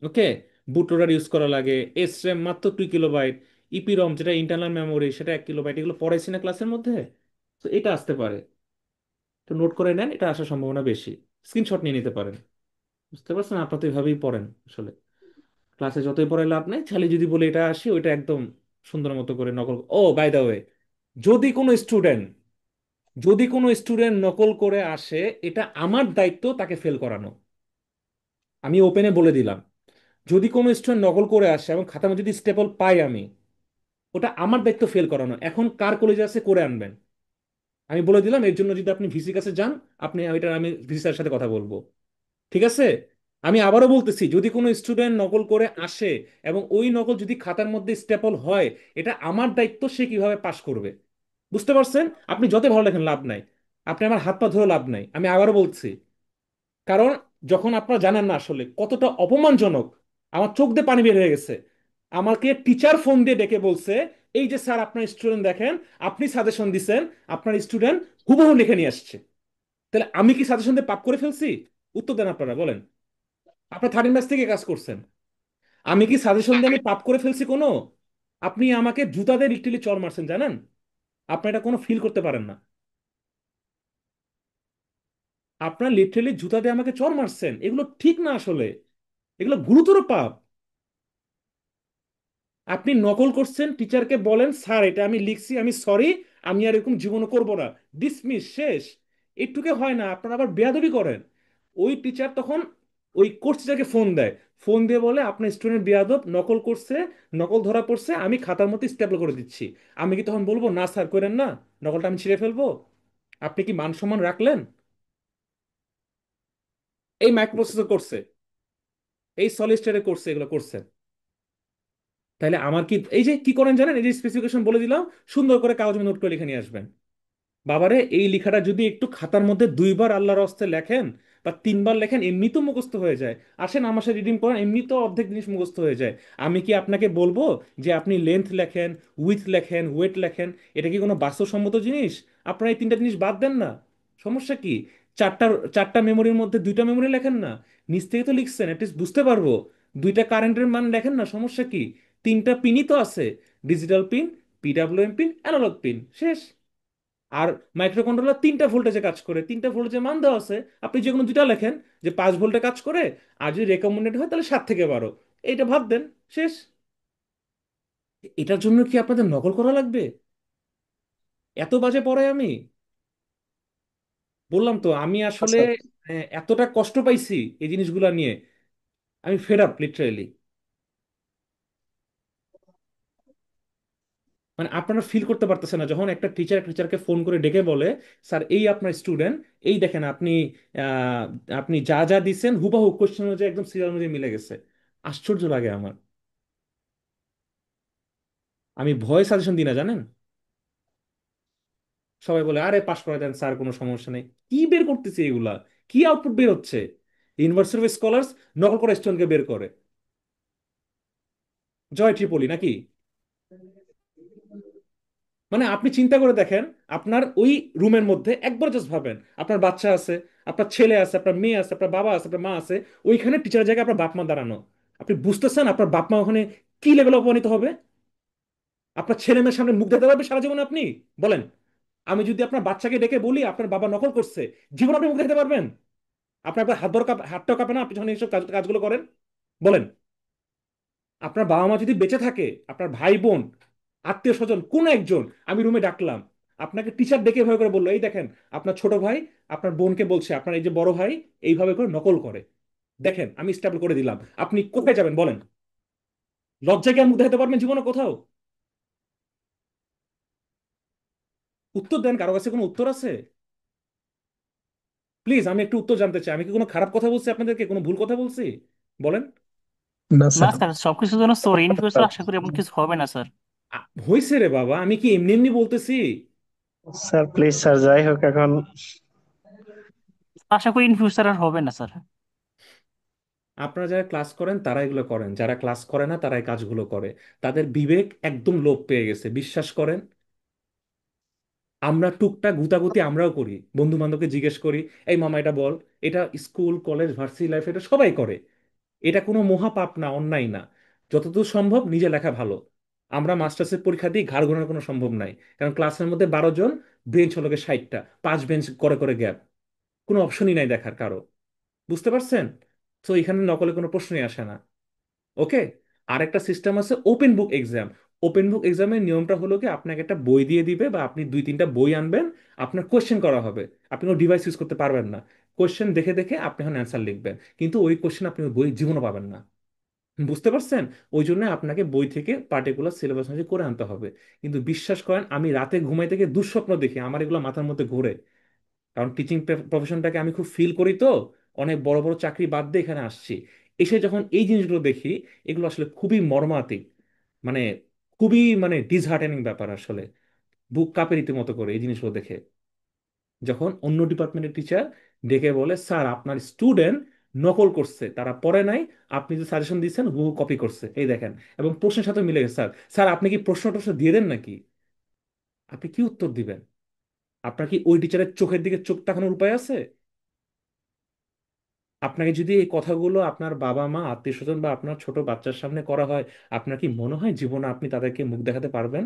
ওকে। বুট লোডার ইউজ করা লাগে। এস র্যাম মাত্র 2 কিলোবাইট। ইপিরম যেটা ইন্টারনাল মেমোরি সেটা 1 কিলোবাইট। এগুলো পড়াইছি না ক্লাসের মধ্যে? তো এটা আসতে পারে, তো নোট করে নেন, এটা আসার সম্ভাবনা বেশি। স্ক্রিনশট নিয়ে নিতে পারেন। বুঝতে পারছেন? আপনারা তো এভাবেই পড়েন আসলে। ক্লাসে যতই পড়াই লাভ নেই, খালি যদি বলে এটা আসি, ওইটা একদম সুন্দর মতো করে নকল। ও বাই দা ওয়ে, যদি কোনো স্টুডেন্ট যদি কোনো স্টুডেন্ট নকল করে আসে, এটা আমার দায়িত্ব তাকে ফেল করানো। আমি ওপেনে বলে দিলাম, যদি কোনো স্টুডেন্ট নকল করে আসে এবং খাতার মধ্যে যদি স্টেপল পাই আমি, ওটা আমার দায়িত্ব ফেল করানো। এখন কার কলেজে আছে করে আনবেন। আমি বলে দিলাম, এর জন্য যদি আপনি ভিসির কাছে যান, আমি ভিসি স্যারের সাথে কথা বলবো। ঠিক আছে? আমি আবারও বলতেছি, যদি কোনো স্টুডেন্ট নকল করে আসে এবং ওই নকল যদি খাতার মধ্যে স্টেপল হয়, এটা আমার দায়িত্ব সে কিভাবে পাশ করবে। বুঝতে পারছেন? আপনি যত ভালো লেখেন লাভ নাই, আপনি আমার হাত পা ধরে লাভ নাই। আমি আবারও বলছি, কারণ যখন আপনারা জানেন না আসলে কতটা অপমানজনক, আমার চোখ দিয়ে পানি বের হয়ে গেছে। আমাকে টিচার ফোন দিয়ে ডেকে বলছে, এই যে স্যার আপনার স্টুডেন্ট দেখেন, আপনি সাজেশন দিছেন, আপনার স্টুডেন্ট হুবহু লিখে নিয়ে আসছে। তাহলে আমি কি সাজেশন দিয়ে পাপ করে ফেলছি? উত্তর দেন আপনারা, বলেন। আপনার 13 ব্যাচ থেকে কাজ করছেন, আমি কি সাজেশন দিয়ে আমি পাপ করে ফেলছি কোনো? আপনি আমাকে জুতা দিয়ে লিটারালি চড় মারছেন, জানেন? আপনি এটা কোনো ফিল করতে পারেন না। আপনার লিটারালি জুতা দিয়ে আমাকে চড় মারছেন, এগুলো ঠিক না আসলে। এগুলো গুরুতর পাপ। আপনি নকল করছেন, টিচারকে বলেন স্যার এটা আমি লিখছি, আমি সরি, আমি আর এরকম জীবনে করব না, ডিসমিস, শেষ। একটুকে হয় না, আপনারা আবার বেয়াদবি করেন। ওই টিচার তখন ওই কোর্স টিচারকে ফোন দেয়, ফোন দিয়ে বলে আপনার স্টুডেন্ট বেয়াদব, নকল করছে, নকল ধরা পড়ছে, আমি খাতার মধ্যে স্টেপল করে দিচ্ছি। আমি কি তখন বলবো না স্যার করেন না, নকলটা আমি ছিঁড়ে ফেলবো? আপনি কি মান সম্মান রাখলেন? এই মাইক্রোপ্রসেসর করছে, এই সলিড করছে, এগুলো করছে। তাহলে আমার কি, এই যে কি করেন জানেন, এই যে স্পেসিফিকেশন বলে দিলাম, সুন্দর করে কাগজে নোট করে লিখে নিয়ে আসবেন। বাবারে, এই লেখাটা যদি একটু খাতার মধ্যে 2 বার আল্লাহর হস্তে লেখেন, বা 3 বার লেখেন এমনি তো মুখস্থ হয়ে যায়। আসেন আমার সাথে রিডিং করেন, এমনি তো অর্ধেক জিনিস মুখস্থ হয়ে যায়। আমি কি আপনাকে বলবো যে আপনি লেন্থ লেখেন, উইথ লেখেন, ওয়েট লেখেন? এটা কি কোনো বাস্তবসম্মত জিনিস? আপনারা এই 3টা জিনিস বাদ দেন না, সমস্যা কি? চারটা চারটা মেমোরির মধ্যে 2টা মেমোরি লেখেন না, নিচ থেকে তো লিখছেন, অ্যাটলিস্ট বুঝতে পারবো। 2টা কারেন্টের মান লেখেন না, সমস্যা কি? 3টা পিনই তো আছে, digital pin, PWM pin, analog pin, শেষ। আর মাইক্রোকন্ট্রোলার 3টা ভোল্টেজে কাজ করে, 3টা ভোল্টেজের মান দেওয়া আছে, আপনি যে কোনো 2টা লেখেন, যে 5 ভোল্টে কাজ করে, আর যদি রেকমেন্ডেড হয় তাহলে 7 থেকে 12, এইটা ভাব দেন, শেষ। এটার জন্য কি আপনাদের নকল করা লাগবে? এত বাজে পড়াই আমি? বললাম তো আমি আসলে আচ্ছা। এতটা কষ্ট পাইছি এই জিনিসগুলো নিয়ে, আমি ফেড আপ লিটারেলি। মানে আপনারা ফিল করতে পারতেছেন না যখন একটা টিচার একটা টিচারকে ফোন করে ডেকে বলে, স্যার এই আপনার স্টুডেন্ট, এই দেখেন আপনি আহ, আপনি যা যা দিচ্ছেন হুবহু কোশ্চেন অনুযায়ী একদম সিরিয়াল অনুযায়ী মিলে গেছে। আশ্চর্য লাগে আমার। আমি ভয় সাজেশন দিই না, জানেন? সবাই বলে আরে পাশ করে দেন স্যার, কোনো সমস্যা নেই। কি বের করতেছে এগুলা? কি আউটপুট বের হচ্ছে? ইউনিভার্সিটি অফ স্কলার্স নকল করে স্টুডেন্টকে বের করে, জয় ট্রিপলি নাকি? মানে আপনি চিন্তা করে দেখেন, আপনার ওই রুমের মধ্যে একবার জাস্ট ভাবেন, আপনার বাচ্চা আছে, আপনার ছেলে আছে, আপনার মেয়ে আছে, আপনার বাবা আছে, আপনার মা আছে, ওইখানে টিচারের জায়গায় আপনার বাপ মা দাঁড়ানো। আপনি বুঝতেছেন আপনার বাপ মা ওখানে কি লেভেলে অপমানিত হবে? আপনার ছেলে মেয়ের সামনে মুখ দেখাতে পারবে সারা জীবন আপনি? বলেন। আমি যদি আপনার বাচ্চাকে ডেকে বলি আপনার বাবা নকল করছে, জীবন আপনি মুখ দেখাতে পারবেন? আপনার একবার হাতটাও কাঁপে না আপনি যখন এইসব কাজগুলো করেন? বলেন। আপনার বাবা মা যদি বেঁচে থাকে, আপনার ভাই বোন, আত্মীয় স্বজন কোন একজন, আমি রুমে ডাকলাম, আপনাকে টিচার ডেকে ভয় করে বললো এই দেখেন আপনার ছোট ভাই আপনার বোনকে বলছে আপনার এই যে বড় ভাই এইভাবে করে নকল করে, দেখেন আমি স্টেবল করে দিলাম, আপনি কোথায় যাবেন বলেন? লজ্জায় কি আর মুখ দেখাতে পারবেন জীবনে কোথাও? উত্তর দেন, কারো কাছে কোনো উত্তর আছে? প্লিজ, আমি একটু উত্তর জানতে চাই। আমি কি কোনো খারাপ কথা বলছি আপনাদেরকে, কোনো ভুল কথা বলছি? বলেন। না না স্যার। স্যার, সবকিছুর জন্য সরি ইন ফিউচার আশা করি এমন কিছু হবে না স্যার। হয়েছে রে বাবা, আমি কি এমনি এমনি বলতেছি? স্যার প্লিজ স্যার, যাই হোক এখন। আশা করি ইন ফিউচার আর হবে না স্যার। আপনারা যারা ক্লাস করেন তারা এগুলো করেন, যারা ক্লাস করে না তারা এই কাজগুলো করে। তাদের বিবেক একদম লোপ পেয়ে গেছে, বিশ্বাস করেন। আমরা টুকটাক গুতাগুতি আমরাও করি, বন্ধু বান্ধবকে জিজ্ঞেস করি, এই মামা এটা বল। এটা স্কুল কলেজ ভার্সিটি লাইফ এটা সবাই করে। এটা কোনো মহাপাপ না, অন্যায় না। যতদূর সম্ভব নিজে লেখা ভালো। আমরা মাস্টার্সের পরীক্ষা দিই, ঘাড় ঘোরানোর কোনো সম্ভব নাই। কারণ ক্লাসের মধ্যে 12 জন, বেঞ্চ হলো গিয়ে 60টা, 5 বেঞ্চ করে করে গ্যাপ, কোনো অপশনই নাই দেখার কারো। বুঝতে পারছেন? তো এখানে নকলের কোনো প্রশ্নই আসে না। ওকে। আরেকটা সিস্টেম আছে open book exam. Open book এক্সামের নিয়মটা হলো কি, আপনাকে একটা বই দিয়ে দিবে বা আপনি 2-3টা বই আনবেন, আপনার কোশ্চেন করা হবে, আপনি কোনো ডিভাইস ইউজ করতে পারবেন না। কোশ্চেন দেখে দেখে আপনি এখন অ্যান্সার লিখবেন, কিন্তু ওই কোশ্চেন আপনি ওই বই জীবনও পাবেন না। বুঝতে পারছেন? ওই জন্য আপনাকে বই থেকে পার্টিকুলার সিলেবাস অনুযায়ী করে আনতে হবে। কিন্তু বিশ্বাস করেন আমি রাতে ঘুমাই থেকে দুঃস্বপ্ন দেখি, আমার এগুলো মাথার মধ্যে ঘোরে। কারণ টিচিং প্রফেশনটাকে আমি খুব ফিল করি তো, অনেক বড় বড় চাকরি বাদ দিয়ে এখানে আসছি। এসে যখন এই জিনিসগুলো দেখি, এগুলো আসলে খুবই মর্মান্তিক। মানে খুবই মানে ডিসহার্টেনিং ব্যাপার আসলে। বুক কাঁপে রীতিমতো করে এই জিনিসগুলো দেখে। যখন অন্য ডিপার্টমেন্টের টিচার ডেকে বলে স্যার আপনার স্টুডেন্ট নকল করছে, তারা পড়ে নাই, আপনি যে সাজেশন দিয়েছেন হুবহু কপি করছে, এই দেখেন, এবং প্রশ্নের সাথে মিলে গেছে। স্যার স্যার আপনি কি প্রশ্ন টশ্ন দিয়ে দেন নাকি? আপনি কি উত্তর দিবেন? আপনার কি ওই টিচারের চোখের দিকে চোখ তাকানোর উপায় আছে? আপনাকে যদি এই কথাগুলো আপনার বাবা মা আত্মীয় স্বজন বা আপনার ছোট বাচ্চার সামনে করা হয়, আপনার কি মনে হয় জীবনে আপনি তাদেরকে মুখ দেখাতে পারবেন?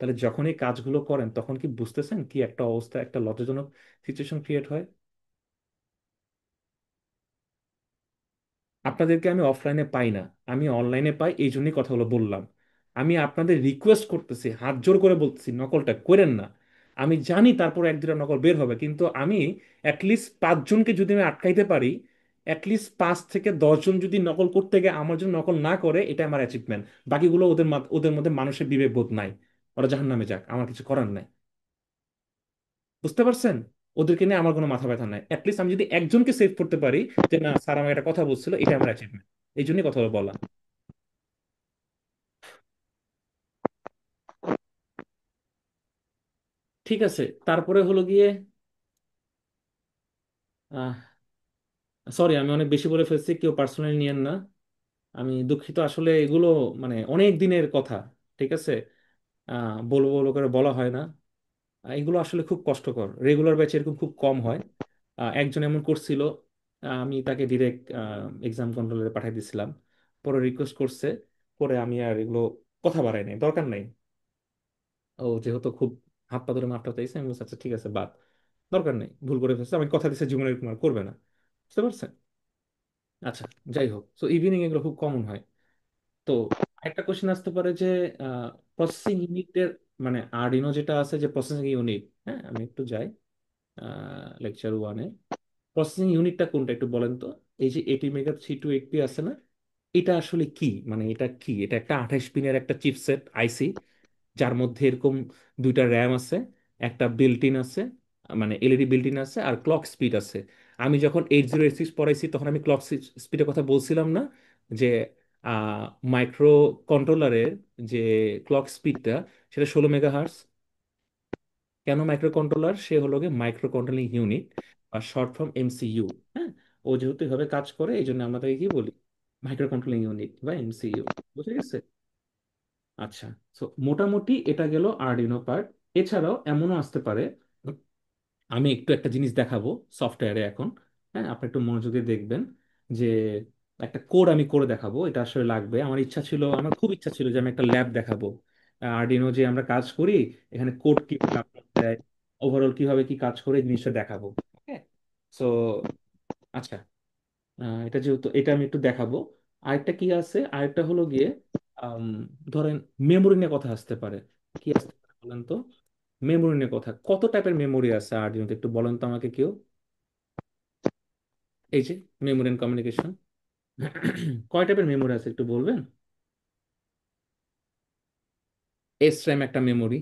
তাহলে যখন এই কাজগুলো করেন তখন কি বুঝতেছেন কি একটা অবস্থা, একটা লজ্জাজনক সিচুয়েশন ক্রিয়েট হয়? আপনাদেরকে আমি অফলাইনে পাই না, আমি অনলাইনে পাই, এই জন্যই কথাগুলো বললাম। আমি আপনাদের রিকোয়েস্ট করতেছি, হাত জোর করে বলতেছি, নকলটা করেন না। আমি জানি তারপর 1-2টা নকল বের হবে, কিন্তু আমি অ্যাটলিস্ট 5 জনকে যদি আমি আটকাইতে পারি, অ্যাটলিস্ট 5 থেকে 10 জন যদি নকল করতে গিয়ে আমার জন্য নকল না করে, এটা আমার অ্যাচিভমেন্ট। বাকিগুলো ওদের মধ্যে মানুষের বিবেক বোধ নাই, ওরা জাহান্নামে যাক, আমার কিছু করার নাই। বুঝতে পারছেন? ওদেরকে নিয়ে আমার কোনো মাথা ব্যথা নাই, অ্যাটলিস্ট আমি যদি একজনকে সেভ করতে পারি, যে না স্যার আমাকে একটা কথা বলছিল, এটা আমার অ্যাচিভমেন্ট। এই জন্যই কথা বলা। ঠিক আছে, তারপরে হলো গিয়ে সরি, আমি অনেক বেশি বলে ফেলছি, কেউ পার্সোনালি নিয়েন না। আমি দুঃখিত, আসলে এগুলো মানে অনেক দিনের কথা। ঠিক আছে, বলবো বলবো করে বলা হয় না। এগুলো আসলে খুব কষ্টকর, রেগুলার ব্যাচে এরকম খুব কম হয়। একজন এমন করছিল, আমি তাকে ডিরেক্ট এক্সাম কন্ট্রোলারে পাঠিয়ে দিয়েছিলাম। পরে রিকোয়েস্ট করছে, পরে আমি আর এগুলো কথা বাড়াই নাই, দরকার নাই। ও যেহেতু খুব হাত পা ধরে মাফটা চাইছে, আমি বলছি, আচ্ছা ঠিক আছে, বাদ, দরকার নেই, ভুল করে ফেলছে, আমি কথা দিচ্ছি জীবনে এরকম আর করবে না। বুঝতে পারছেন? আচ্ছা, যাই হোক, তো ইভিনিং এগুলো খুব কমন হয়। তো একটা কোশ্চেন আসতে পারে যে প্রসেসিং ইউনিটের, মানে আরডিনো যেটা আছে যে প্রসেসিং ইউনিট, হ্যাঁ আমি একটু যাই লেকচার 1-এ। প্রসেসিং ইউনিটটা কোনটা একটু বলেন তো। এই যে 80 মেগা 3280 আছে না, এটা আসলে কি, মানে এটা কি? এটা একটা 28 পিনের একটা চিপসেট আইসি, যার মধ্যে এরকম দুইটা র্যাম আছে, একটা বিল্ট ইন আছে, মানে এলইডি বিল্ট ইন আছে, আর ক্লক স্পিড আছে। আমি যখন 8086 পড়াইছি তখন আমি ক্লক স্পিডের কথা বলছিলাম না, যে মাইক্রো কন্ট্রোলারের যে ক্লক স্পিডটা, সেটা 16 মেগা। কেন মাইক্রো কন্ট্রোলার? সে হলো গিয়ে মাইক্রো কন্ট্রোলিং ইউনিট, বা শর্ট ফর্ম এমসিইউ। হ্যাঁ, ও যেহেতু এভাবে কাজ করে এই জন্য আমরা তাকে কি বলি, মাইক্রো কন্ট্রোলিং ইউনিট বা এমসিইউ। বুঝে গেছে? আচ্ছা, তো মোটামুটি এটা গেল আরডিনো পার্ট। এছাড়াও এমনও আসতে পারে, আমি একটু একটা জিনিস দেখাবো সফটওয়্যারে এখন। হ্যাঁ, আপনি একটু মনোযোগ দিয়ে দেখবেন, যে একটা কোড আমি করে দেখাবো, এটা আসলে লাগবে। আমার ইচ্ছা ছিল, আমার খুব ইচ্ছা ছিল যে আমি একটা ল্যাব দেখাবো, আরডিনো যে আমরা কাজ করি, এখানে কোড কিভাবে আপলোড দেয়, ওভারঅল কিভাবে কি কাজ করে, এই জিনিসটা দেখাবো। ওকে, সো আচ্ছা, এটা যেহেতু এটা আমি একটু দেখাবো। আরেকটা কি আছে, আরেকটা হলো গিয়ে আম, ধরেন মেমোরি নিয়ে কথা আসতে পারে। কি আসতে পারে বলেন তো? মেমোরি নিয়ে কথা, কত টাইপের মেমোরি আছে আরডিনোতে একটু বলেন তো আমাকে কেউ। এই যে মেমোরি এন্ড কমিউনিকেশন, কয় টাইপের মেমোরি আছে একটু বলবেন? এস র্যাম একটা মেমোরি,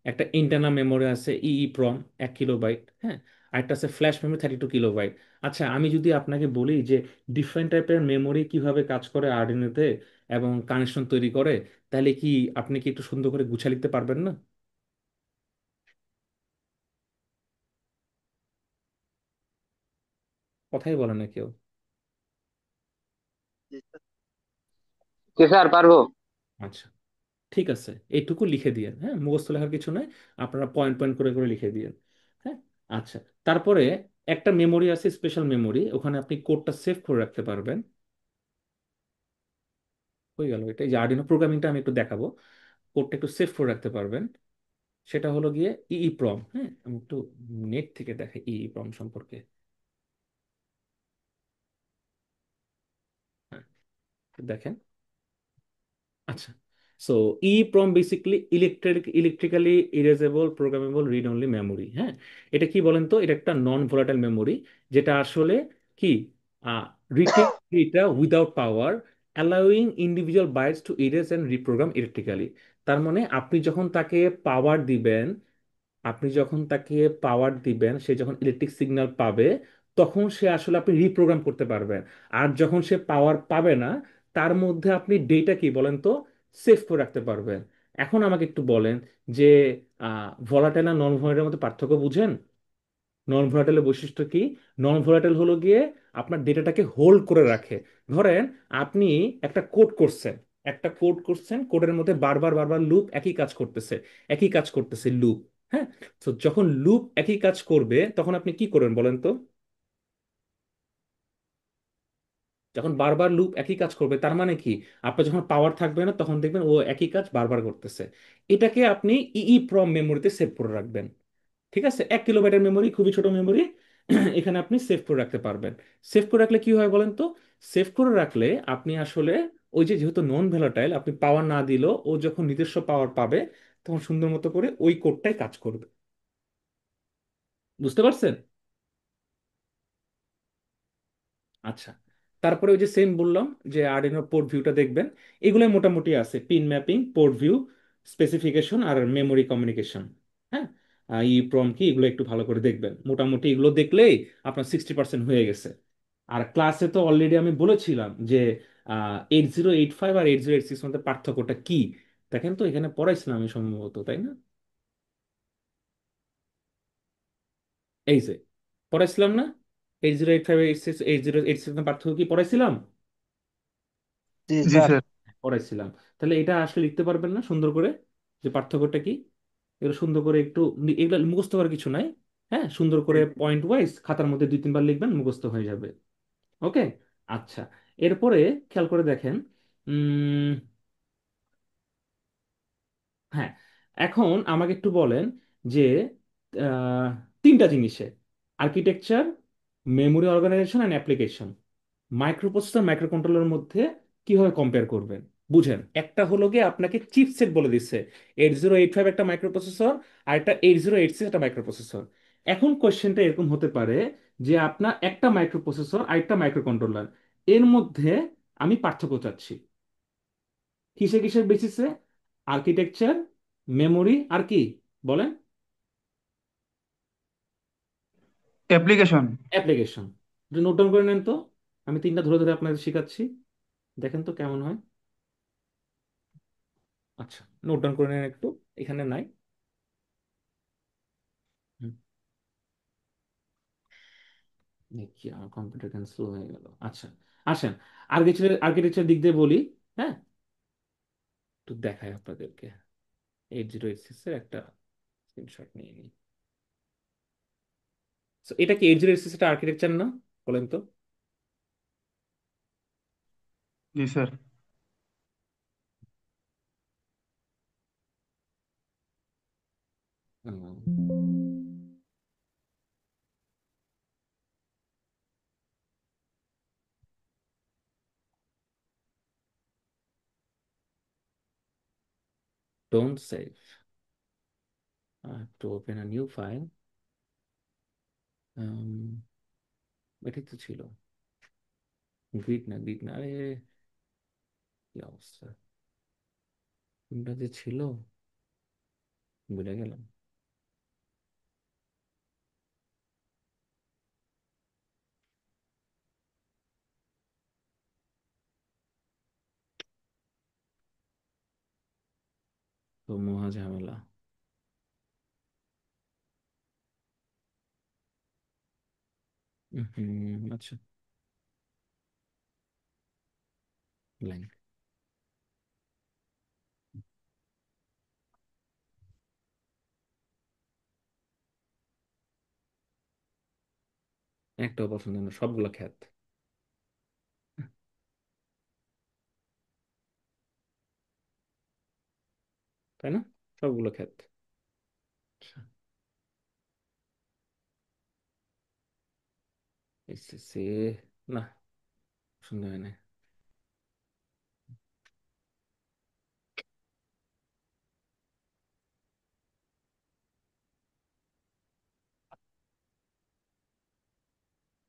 একটা ইন্টারনাল মেমোরি আছে প্রম 1 কিলোবাইট, হ্যাঁ, আর একটা আছে ফ্ল্যাশ মেমোরি 32 কিলোবাইট। আচ্ছা, আমি যদি আপনাকে বলি যে ডিফারেন্ট টাইপের মেমোরি কিভাবে কাজ করে আরডিনোতে এবং কানেকশন তৈরি করে, তাহলে কি আপনি কি একটু সুন্দর করে গুছিয়ে লিখতে পারবেন না? কথাই বলে না কেউ। জি স্যার, পারবো। আচ্ছা, ঠিক আছে, এইটুকু লিখে দিয়েন, হ্যাঁ, মুখস্থ লেখার কিছু নয়, আপনারা পয়েন্ট পয়েন্ট করে করে লিখে দিয়েন। হ্যাঁ, আচ্ছা, তারপরে একটা মেমোরি আছে, স্পেশাল মেমোরি, ওখানে আপনি কোডটা সেভ করে রাখতে পারবেন। হয়ে গেল, এটা এই যে আর্ডিনো প্রোগ্রামিংটা আমি একটু দেখাবো, কোডটা একটু সেভ করে রাখতে পারবেন। সেটা হলো গিয়ে প্রম। হ্যাঁ, আমি একটু নেট থেকে দেখাই প্রম সম্পর্কে। হ্যাঁ, দেখেন। আচ্ছা, so PROM basically electrically erasable programmable read only memory. হ্যাঁ, এটা কি বলেন তো? এটা একটা নন ভোলাটাইল মেমোরি, যেটা আসলে কি retain data without power, allowing individual bytes to erase and reprogram electrically. তার মানে আপনি যখন তাকে পাওয়ার দিবেন, সে যখন ইলেকট্রিক সিগন্যাল পাবে, তখন সে আসলে আপনি রিপ্রোগ্রাম করতে পারবেন। আর যখন সে পাওয়ার পাবে না, তার মধ্যে আপনি ডেটা কি বলেন তো, সেভ করে রাখতে পারবেন। এখন আমাকে একটু বলেন যে ভলাটাইল আর নন ভলাটাইলের মধ্যে পার্থক্য বুঝেন? নন ভোলাটাইলের বৈশিষ্ট্য কি? নন ভোলাটাইল হলো গিয়ে আপনার ডেটাটাকে হোল্ড করে রাখে। ধরেন আপনি একটা কোড করছেন, কোডের মধ্যে বারবার বারবার লুপ একই কাজ করতেছে, একই কাজ করতেছে লুপ। হ্যাঁ, তো যখন লুপ একই কাজ করবে তখন আপনি কি করবেন বলেন তো? যখন বারবার লুপ একই কাজ করবে তার মানে কি, আপনার যখন পাওয়ার থাকবে না তখন দেখবেন ও একই কাজ বারবার করতেছে। এটাকে আপনি প্রম মেমোরিতে সেভ করে রাখবেন। ঠিক আছে, 1 কিলোবাইটের মেমোরি, খুবই ছোট মেমোরি, এখানে আপনি সেভ করে রাখতে পারবেন। সেভ করে রাখলে কি হয় বলেন তো? সেভ করে রাখলে আপনি আসলে ওই যে, যেহেতু নন ভোলাটাইল, আপনি পাওয়ার না দিলেও ও যখন নিজস্ব পাওয়ার পাবে তখন সুন্দর মতো করে ওই কোডটাই কাজ করবে। বুঝতে পারছেন? আচ্ছা, তারপরে ওই যে সেম বললাম, যে আরডিনো পোর্ট ভিউটা দেখবেন। এগুলো মোটামুটি আছে: pin mapping, port view, specification, আর মেমোরি কমিউনিকেশন। হ্যাঁ, প্রম কি, এগুলো একটু ভালো করে দেখবেন। মোটামুটি এগুলো দেখলেই আপনার 60% হয়ে গেছে। আর ক্লাসে তো অলরেডি আমি বলেছিলাম যে 8085 আর 8086 মধ্যে পার্থক্যটা কি। দেখেন তো, এখানে পড়াইছিলাম আমি সম্ভবত, তাই না? এই যে পড়াইছিলাম না? 8085 8086 পার্থক্য কি পড়াইছিলাম? জি জি স্যার। স্যার। পড়াইছিলাম। তাহলে এটা আসলে লিখতে পারবেন না সুন্দর করে, যে পার্থক্যটা কি? এগুলো সুন্দর করে একটু, এগুলো মুখস্থ করার কিছু নাই। হ্যাঁ, সুন্দর করে পয়েন্ট ওয়াইজ খাতার মধ্যে 2-3 বার লিখবেন, মুখস্থ হয়ে যাবে। ওকে। আচ্ছা, এরপরে খেয়াল করে দেখেন। উম হ্যাঁ, এখন আমাকে একটু বলেন যে আহ, তিনটা জিনিসে, architecture, memory organisation and application, microprocessor মাইক্রোকন্ট্রোলারের মধ্যে কিভাবে কম্পেয়ার করবেন। বুঝেন, একটা হলো গিয়ে আপনাকে চিপসেট বলে দিচ্ছে, 8085 একটা মাইক্রোপ্রসেসর, আর একটা 8086 একটা মাইক্রোপ্রসেসর। এখন কোয়েশ্চেনটা এরকম হতে পারে যে আপনার একটা মাইক্রোপ্রসেসর আর একটা মাইক্রোকন্ট্রোলার, এর মধ্যে আমি পার্থক্য চাচ্ছি কিসে কিসের বেসিসে? আর্কিটেকচার, মেমোরি, আর কি বলেন? অ্যাপ্লিকেশন। অ্যাপ্লিকেশন। একটু নোট ডাউন করে নেন তো, আমি তিনটা ধরে ধরে আপনাদের শেখাচ্ছি, দেখেন তো কেমন হয়। আচ্ছা, নোট ডাউন করে নেন একটু, এখানে নাই। হুম, দেখি আমার কম্পিউটার কেন স্লো হয়ে গেল। আচ্ছা, আসেন আর্কিটেকচার আর্কিটেকচার দিক দিয়ে বলি। হ্যাঁ, একটু দেখাই আপনাদেরকে। 8086 এর একটা স্ক্রিনশট নিয়ে নিই। So, এটা কি 8086 একটা আর্কিটেকচার না? বলেন তো। জি sir. Don't save. I have to open a new file. Um, এটাই তো ছিল। গ্রিড না আরে, কি অবস্থা, কোনটা যে ছিল ভুলে গেলাম। তো মহা ঝামেলা। আচ্ছা, ব্ল্যাঙ্ক। একটাও পছন্দ না, সবগুলো খ্যাত, তাই না? সবগুলো খ্যাত। আচ্ছা, এসএসসি, না, পছন্দ হয় না।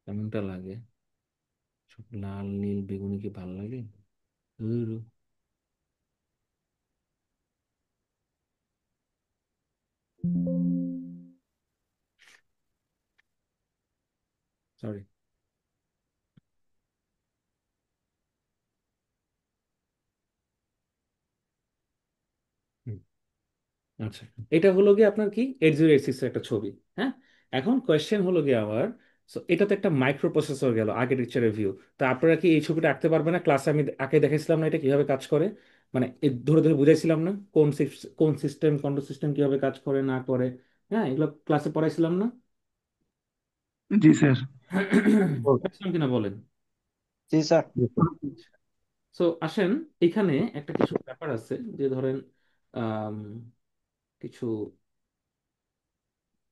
কেমনটা লাগে? সব লাল নীল বেগুনি কি ভালো লাগে? ধুর, সরি। আচ্ছা, এটা হলো গিয়ে আপনার কি 8086 এর একটা ছবি। হ্যাঁ, এখন কোয়েশ্চেন হলো গিয়ে আবার, এটা তো একটা মাইক্রো প্রসেসর গেল আর্কিটেকচারের ভিউ। তো আপনারা কি এই ছবিটা আঁকতে পারবেন না? ক্লাসে আমি আঁকে দেখাইছিলাম না এটা কিভাবে কাজ করে, মানে ধরে ধরে বুঝাইছিলাম না কোন সিস্টেম কন্ট্রোল সিস্টেম কিভাবে কাজ করে না করে। হ্যাঁ, এগুলো ক্লাসে পড়াইছিলাম না? জি স্যার। পড়াইছিলাম কিনা বলেন। জি স্যার। সো আসেন, এখানে একটা কিছু ব্যাপার আছে, যে ধরেন আম, কিছু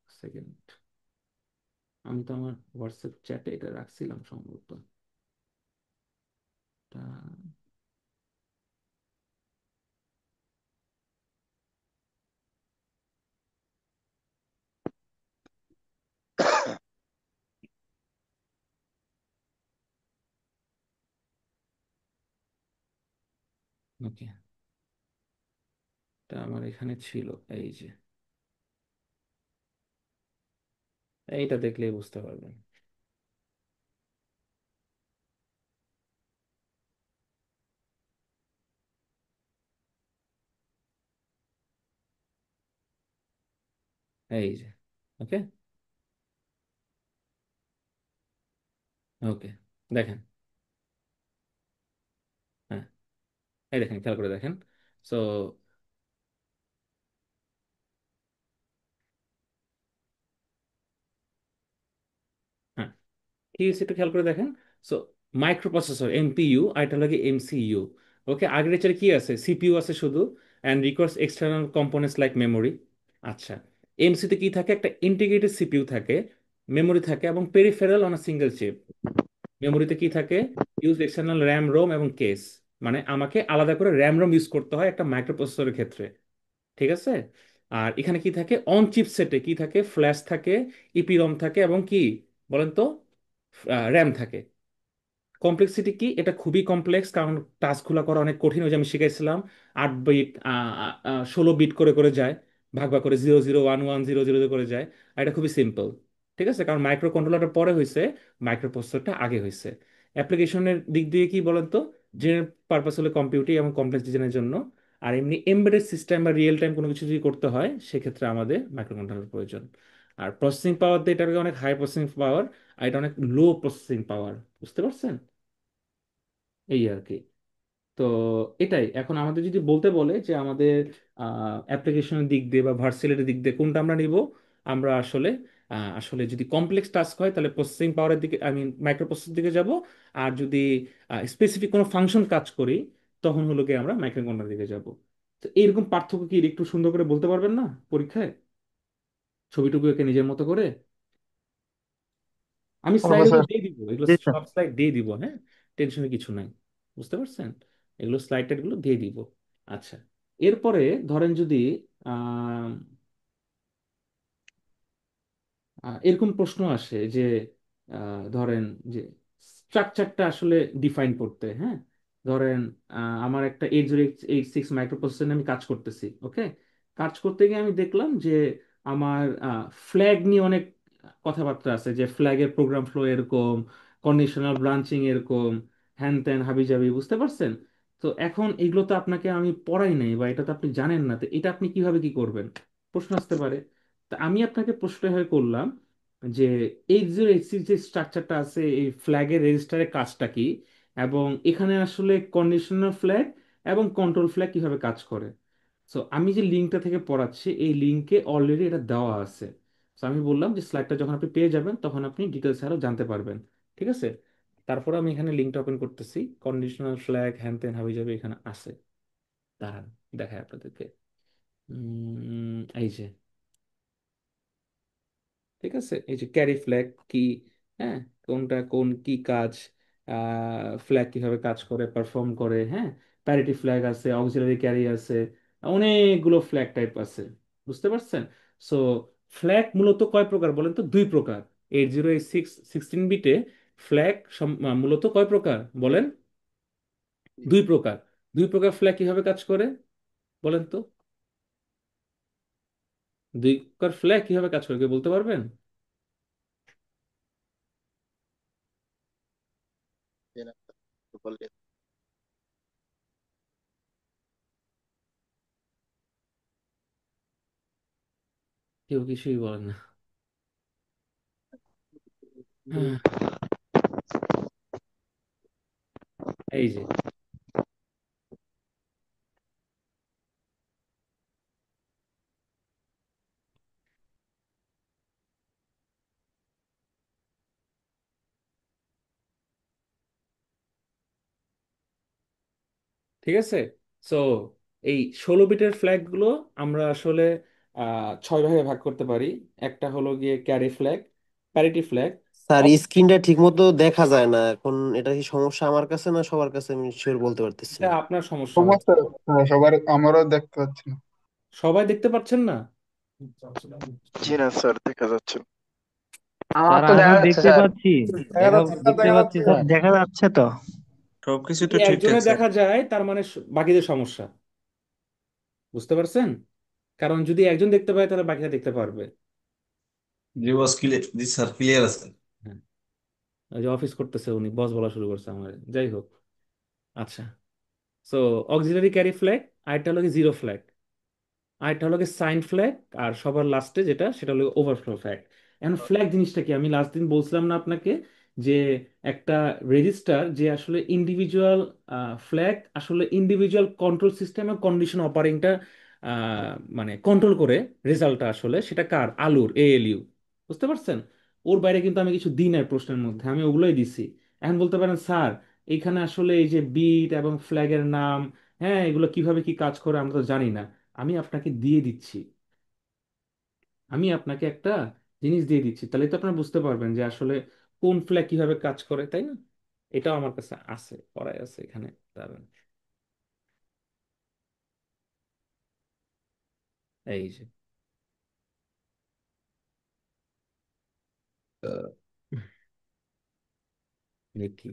সেকেন্ড, আমি তো আমার হোয়াটসঅ্যাপ চ্যাটে এটা রাখছিলাম সম্ভবত। ওকে, এটা আমার এখানে ছিল, এই যে এইটা দেখলেই বুঝতে পারবেন। এই যে, ওকে। ওকে, দেখেন। হ্যাঁ, এই দেখেন, খেয়াল করে দেখেন। সো হ্যাঁ, কি হয়েছে একটু খেয়াল করে দেখেন। সো মাইক্রো প্রসেসর এমপিইউ আর এটা লাগে এমসিইউ। ওকে, আগের এটার কি আছে, সিপিইউ আছে শুধু, and requires external components like memory. আচ্ছা, এমসিতে কি থাকে, একটা ইন্টিগ্রেটেড সিপিইউ থাকে, মেমোরি থাকে এবং পেরিফেরাল অন সিঙ্গেল চিপ। মেমোরিতে কি থাকে, ইউজ এক্সটার্নাল র্যাম রোম এবং কেস। মানে আমাকে আলাদা করে র্যাম রোম ইউজ করতে হয় একটা মাইক্রো প্রসেসরের ক্ষেত্রে। ঠিক আছে। আর এখানে কি থাকে, অন চিপ সেটে কি থাকে, ফ্ল্যাশ থাকে, ইপিরম থাকে এবং কি বলেন তো, র্যাম থাকে। কমপ্লেক্সিটি কি, এটা খুবই কমপ্লেক্স, কারণ টাস্কগুলো করা অনেক কঠিন। ওই যে আমি শিখাইছিলাম, 8 বিট, 16 বিট করে করে যায়, ভাগ ভাগ করে 0 0 1 1 0 0 করে যায়। আর এটা খুবই সিম্পল। ঠিক আছে, কারণ মাইক্রো কন্ট্রোলারটা পরে হয়েছে, মাইক্রো প্রসেসরটা আগে হয়েছে। অ্যাপ্লিকেশনের দিক দিয়ে কি বলেন তো, জেনারেল পারপাস হলে কম্পিউটিং এবং কমপ্লেক্স ডিজাইনের জন্য। আর এমনি এমবেডেড সিস্টেম বা রিয়েল টাইম কোনো কিছু যদি করতে হয়, সেক্ষেত্রে আমাদের মাইক্রো কন্ট্রোলার প্রয়োজন। আর প্রসেসিং পাওয়ার দিয়ে এটাকে অনেক হাই প্রসেসিং পাওয়ার, আর এটা অনেক লো প্রসেসিং পাওয়ার। বুঝতে পারছেন? এই আর কি। তো এটাই, এখন আমাদের যদি বলতে বলে যে আমাদের অ্যাপ্লিকেশনের দিক দিয়ে বা ভার্সিলিটির দিক দিয়ে কোনটা আমরা নিব, আমরা আসলে আসলে যদি কমপ্লেক্স টাস্ক হয় তাহলে প্রসেসিং পাওয়ারের দিকে, আই মিন মাইক্রো প্রসেসর দিকে যাব। আর যদি স্পেসিফিক কোনো ফাংশন কাজ করি, তখন হলো গিয়ে আমরা মাইক্রো কন্ট্রোলার দিকে যাব। তো এইরকম পার্থক্য কি একটু সুন্দর করে বলতে পারবেন না পরীক্ষায়, ছবি টবি এঁকে নিজের মতো করে? আমি স্লাইড হবে এগুলো স্যার। দিয়ে দিব, এগুলো জি স্যার। সব স্লাইড দিয়ে দিব, হ্যাঁ, টেনশনের কিছু নাই। বুঝতে পারছেন? এগুলো স্লাইড টাইডগুলো দিয়ে দিব। আচ্ছা, এরপরে ধরেন যদি আহ এরকম প্রশ্ন আসে যে ধরেন যে স্ট্রাকচারটা আসলে ডিফাইন করতে, হ্যাঁ, ধরেন আমার একটা 8086 মাইক্রো প্রসেসর নিয়ে আমি কাজ করতেছি। ওকে, কাজ করতে গিয়ে আমি দেখলাম যে আমার ফ্ল্যাগ নিয়ে অনেক কথাবার্তা আছে, যে ফ্ল্যাগের প্রোগ্রাম ফ্লো এরকম, কন্ডিশনাল ব্রাঞ্চিং এরকম, হ্যান ত্যান হাবিজাবি। বুঝতে পারছেন? তো এখন এগুলো তো আপনাকে আমি পড়াই নাই, বা এটা তো আপনি জানেন না, তো এটা আপনি কিভাবে কি করবেন, প্রশ্ন আসতে পারে। তা আমি আপনাকে প্রশ্ন হয়ে করলাম যে 8086 যে স্ট্রাকচারটা আছে, এই ফ্ল্যাগের রেজিস্টারের কাজটা কি, এবং এখানে আসলে কন্ডিশনাল ফ্ল্যাগ এবং কন্ট্রোল ফ্ল্যাগ কিভাবে কাজ করে। সো আমি যে লিঙ্কটা থেকে পড়াচ্ছি, এই লিঙ্কে অলরেডি এটা দেওয়া আছে। সো আমি বললাম যে স্লাইডটা যখন আপনি পেয়ে যাবেন, তখন আপনি ডিটেলস আরও জানতে পারবেন। ঠিক আছে, তারপরে আমি এখানে লিঙ্কটা ওপেন করতেছি, কন্ডিশনাল ফ্ল্যাগ হ্যান ত্যান হাবি যাবে এখানে আছে। দাঁড়ান, দেখায় আপনাদেরকে। এই যে, ঠিক আছে, এই যে ক্যারি ফ্ল্যাগ কি, হ্যাঁ, কোনটা কোন কি কাজ, ফ্ল্যাগ কিভাবে কাজ করে, পারফর্ম করে, হ্যাঁ, প্যারিটি ফ্ল্যাগ আছে, অক্সিলারি ক্যারি আছে, অনেকগুলো ফ্ল্যাগ টাইপ আছে। বুঝতে পারছেন? সো ফ্ল্যাগ মূলত কয় প্রকার বলেন তো? 2 প্রকার। 8086 16 বিটে ফ্ল্যাগ মূলত কয় প্রকার বলেন? 2 প্রকার। 2 প্রকার ফ্ল্যাগ কিভাবে কাজ করে বলেন তো? 2 প্রকার ফ্ল্যাগ কিভাবে কাজ করে, কেউ বলতে পারবেন? কেউ কিছুই বলেন না। হ্যাঁ, এই যে, ঠিক আছে। সো এই 16 বিটের ফ্ল্যাগগুলো আমরা আসলে 6 ভাগে ভাগ করতে পারি। একটা হলো গিয়ে carry flag, parity flag. Sir স্ক্রিনটা ঠিক মতো দেখা যায় না এখন, এটা কি সমস্যা আমার কাছে না সবার কাছে আমি শিওর বলতে পারতেছি এটা না। আপনার সমস্যা হচ্ছে। সমস্যা, সবার আমারও দেখতে পাচ্ছি না। সবাই দেখতে পাচ্ছেন না? জি না স্যার, দেখা যাচ্ছে না। আমার স্যার তো দেখা আমিও যাচ্ছে দেখতে স্যার। পাচ্ছি, দেখা যাচ্ছে স্যার, দেখতে দেখা পাচ্ছি যাচ্ছে। স্যার। দেখা যাচ্ছে তো। সবকিছু যদি তো ঠিকঠাক একজনের স্যার। দেখা যায় তার মানে বাকিদের সমস্যা। বুঝতে পারছেন? কারণ যদি একজন দেখতে পায় তাহলে বাকিরা দেখতে পারবে। জি বস, ক্লিয়ার, জি স্যার, ক্লিয়ার আছে। হ্যাঁ, ওই যে অফিস করতেছে উনি, বস বলা শুরু করছে আমার, যাই হোক। আচ্ছা, সো অক্সিলারি ক্যারি ফ্ল্যাগ, আরেকটা হলো জিরো ফ্ল্যাগ, আর এটা হলো সাইন ফ্ল্যাগ, আর সবার লাস্টে যেটা সেটা হলো ওভারফ্লো ফ্ল্যাগ। এখন ফ্ল্যাগ জিনিসটা কি, আমি লাস্ট দিন বলছিলাম না আপনাকে যে একটা রেজিস্টার যে আসলে ইন্ডিভিজুয়াল ফ্ল্যাগ আসলে ইন্ডিভিজুয়াল কন্ট্রোল সিস্টেম এবং কন্ডিশন অপারেটরটা মানে কন্ট্রোল করে, রেজাল্টটা আসলে সেটা কার, আলুর, এএলইউ। বুঝতে পারছেন? ওর বাইরে কিন্তু আমি কিছু দিই নাই প্রশ্নের মধ্যে, আমি ওগুলোই দিছি। এখন বলতে পারেন স্যার এইখানে আসলে এই যে বিট এবং ফ্ল্যাগের নাম, হ্যাঁ এগুলো কিভাবে কি কাজ করে আমরা তো জানি না। আমি আপনাকে দিয়ে দিচ্ছি, আমি আপনাকে একটা জিনিস দিয়ে দিচ্ছি, তাহলে তো আপনারা বুঝতে পারবেন যে আসলে কোন ফ্ল্যাগ কিভাবে কাজ করে, তাই না? এটাও আমার কাছে আছে, পড়াই আছে এখানে, দাঁড়ান। এই যে আহ, দেখি।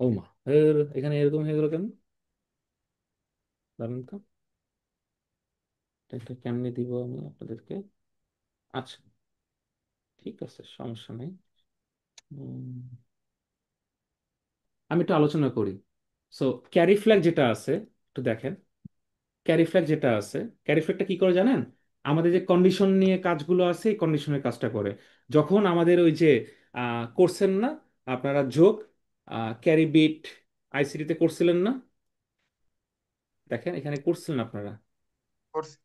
ও মা, এখানে এরকম হয়ে গেল কেন? দাঁড়ান তো, এটা কেমনে দিব আমি আপনাদেরকে? আচ্ছা, ঠিক আছে, সমস্যা নেই। উম, আমি একটু আলোচনা করি। সো ক্যারি ফ্ল্যাগ যেটা আছে, একটু দেখেন। ক্যারি ফ্ল্যাগ যেটা আছে, ক্যারি ফ্ল্যাগটা কি করে জানেন? আমাদের যে কন্ডিশন নিয়ে কাজগুলো আছে, এই কন্ডিশনের কাজটা করে। যখন আমাদের ওই যে করছেন না আপনারা যোগ, ক্যারি বিট, আইসিটিতে করছিলেন না? দেখেন এখানে করছিলেন আপনারা, করছি।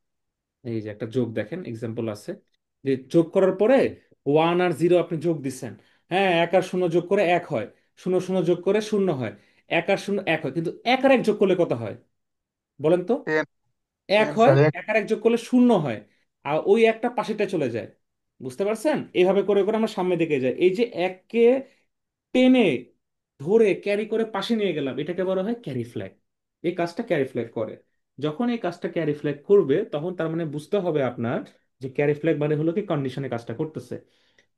এই যে একটা যোগ দেখেন এক্সাম্পল আছে, যে যোগ করার পরে 1 আর 0 আপনি যোগ দিচ্ছেন। হ্যাঁ, 1 আর 0 যোগ করে 1 হয়, 0 0 যোগ করে 0 হয়, 1 আর 0 1 হয়, কিন্তু 1 আর 1 যোগ করলে কত হয় বলেন তো? টেন। 1 টেন হয়, স্যার। 1 আর 1 যোগ করলে 0 হয়, আর ওই একটা পাশেটা চলে যায়। বুঝতে পারছেন? এইভাবে করে করে আমরা সামনে দিকে যাই। এই যে এককে টেনে ধরে ক্যারি করে পাশে নিয়ে গেলাম, এটাকে বলা হয় ক্যারি ফ্ল্যাগ। এই কাজটা ক্যারি ফ্ল্যাগ করে। যখন এই কাজটা ক্যারি ফ্ল্যাগ করবে তখন তার মানে বুঝতে হবে আপনার যে ক্যারি ফ্ল্যাগ মানে হলো কি কন্ডিশনে কাজটা করতেছে।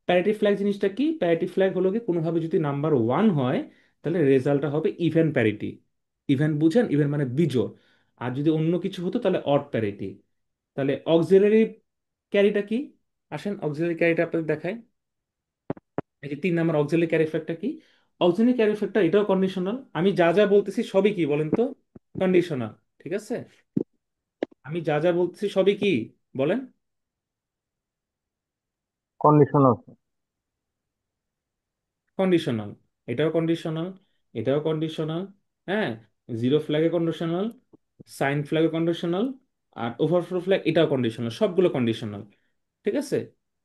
প্যারিটি ফ্ল্যাগ জিনিসটা কি? প্যারিটি ফ্ল্যাগ হলো কি কোনোভাবে যদি নাম্বার 1 হয় তাহলে রেজাল্টটা হবে ইভেন প্যারিটি। ইভেন বুঝেন? ইভেন মানে বিজোড়। আর যদি অন্য কিছু হতো তাহলে অড প্যারিটি। তাহলে অক্সিলারি ক্যারিটা কি? আসেন অক্সিলারি ক্যারিটা আপনাদের দেখায়। এই যে 3 নম্বর অক্সিলারি ক্যারি ফ্ল্যাগটা কি? অক্সিলারি ক্যারি ফ্ল্যাগটা এটাও কন্ডিশনাল। আমি যা যা বলতেছি সবই কি বলেন তো? কন্ডিশনাল। ঠিক আছে, আমি যা যা বলতেছি সবই কি বলেন? কন্ডিশনাল। কন্ডিশনাল। এটাও কন্ডিশনাল, এটাও কন্ডিশনাল। হ্যাঁ, জিরো ফ্ল্যাগে কন্ডিশনাল, সাইন ফ্ল্যাগে কন্ডিশনাল, আর ওভারফ্লো ফ্ল্যাগ এটাও কন্ডিশনাল, সবগুলো কন্ডিশনাল। ঠিক আছে।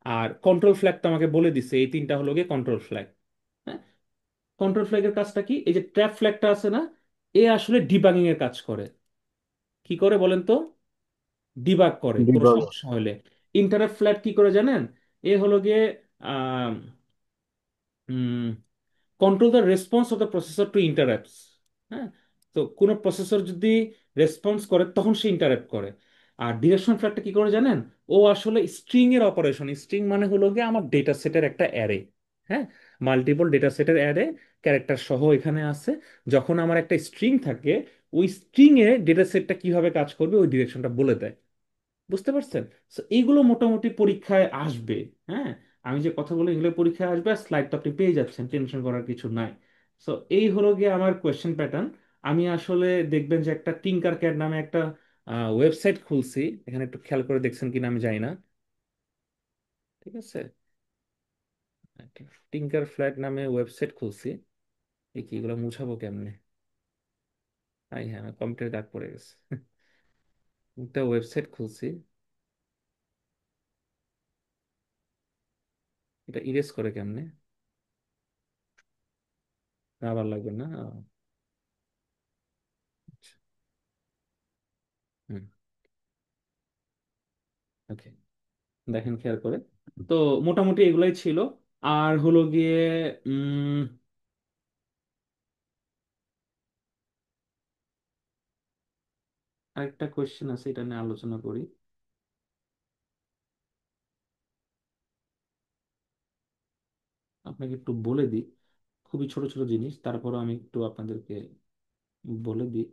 আর কন্ট্রোল ফ্ল্যাগ তো আমাকে বলে দিছে, এই তিনটা হলো গিয়ে কন্ট্রোল ফ্ল্যাগ। হ্যাঁ, কন্ট্রোল ফ্ল্যাগের কাজটা কি? এই যে ট্র্যাপ ফ্ল্যাগটা আছে না, এ আসলে ডিবাগিং এর কাজ করে। কি করে বলেন তো? ডিবাগ করে কোনো ডিবাগ। সমস্যা হলে। ইন্টারাপ্ট ফ্ল্যাগ কি করে জানেন? এ হলো গিয়ে control the response of the processor to interrupts. হ্যাঁ, তো কোনো প্রসেসর যদি রেসপন্স করে তখন সে ইন্টারাপ্ট করে। আর ডিরেকশন ফ্ল্যাগটা কি করে জানেন? ও আসলে স্ট্রিং এর অপারেশন। স্ট্রিং মানে হলো গিয়ে আমার ডেটা সেটের একটা অ্যারে। হ্যাঁ, মাল্টিপল ডেটা সেটের অ্যারে, ক্যারেক্টার সহ এখানে আছে। যখন আমার একটা স্ট্রিং থাকে, ওই স্ট্রিং এ ডেটা সেটটা কিভাবে কাজ করবে ওই ডিরেকশনটা বলে দেয়। বুঝতে পারছেন? So, এইগুলো মোটামুটি পরীক্ষায় আসবে। হ্যাঁ, আমি যে কথাগুলো এগুলো পরীক্ষায় আসবে, আর স্লাইডটা আপনি পেয়ে যাচ্ছেন, টেনশন করার কিছু নাই। সো এই হলো গিয়ে আমার কোয়েশ্চেন প্যাটার্ন। আমি আসলে দেখবেন যে একটা টিঙ্কার ক্যাড নামে একটা ওয়েবসাইট খুলছি, এখানে একটু খেয়াল করে দেখছেন কিনা আমি জানি না। ঠিক আছে, টিঙ্কার ফ্ল্যাট নামে ওয়েবসাইট খুলছি। এই কি এগুলো মুছাবো কেমনে? হ্যাঁ, আমার কম্পিউটার দাগ পড়ে গেছে। একটা ওয়েবসাইট খুলছি, এটা ইরেজ করে কেমনে? আবার লাগবে না? আচ্ছা, হুম, ওকে, দেখেন খেয়াল করে। তো মোটামুটি এগুলাই ছিল। আর হলো গিয়ে উম আরেকটা কোয়েশ্চেন আছে, এটা নিয়ে আলোচনা করি। আপনাকে একটু বলে দিই, খুবই ছোট ছোট জিনিস, তারপরও আমি একটু আপনাদেরকে বলে দিই,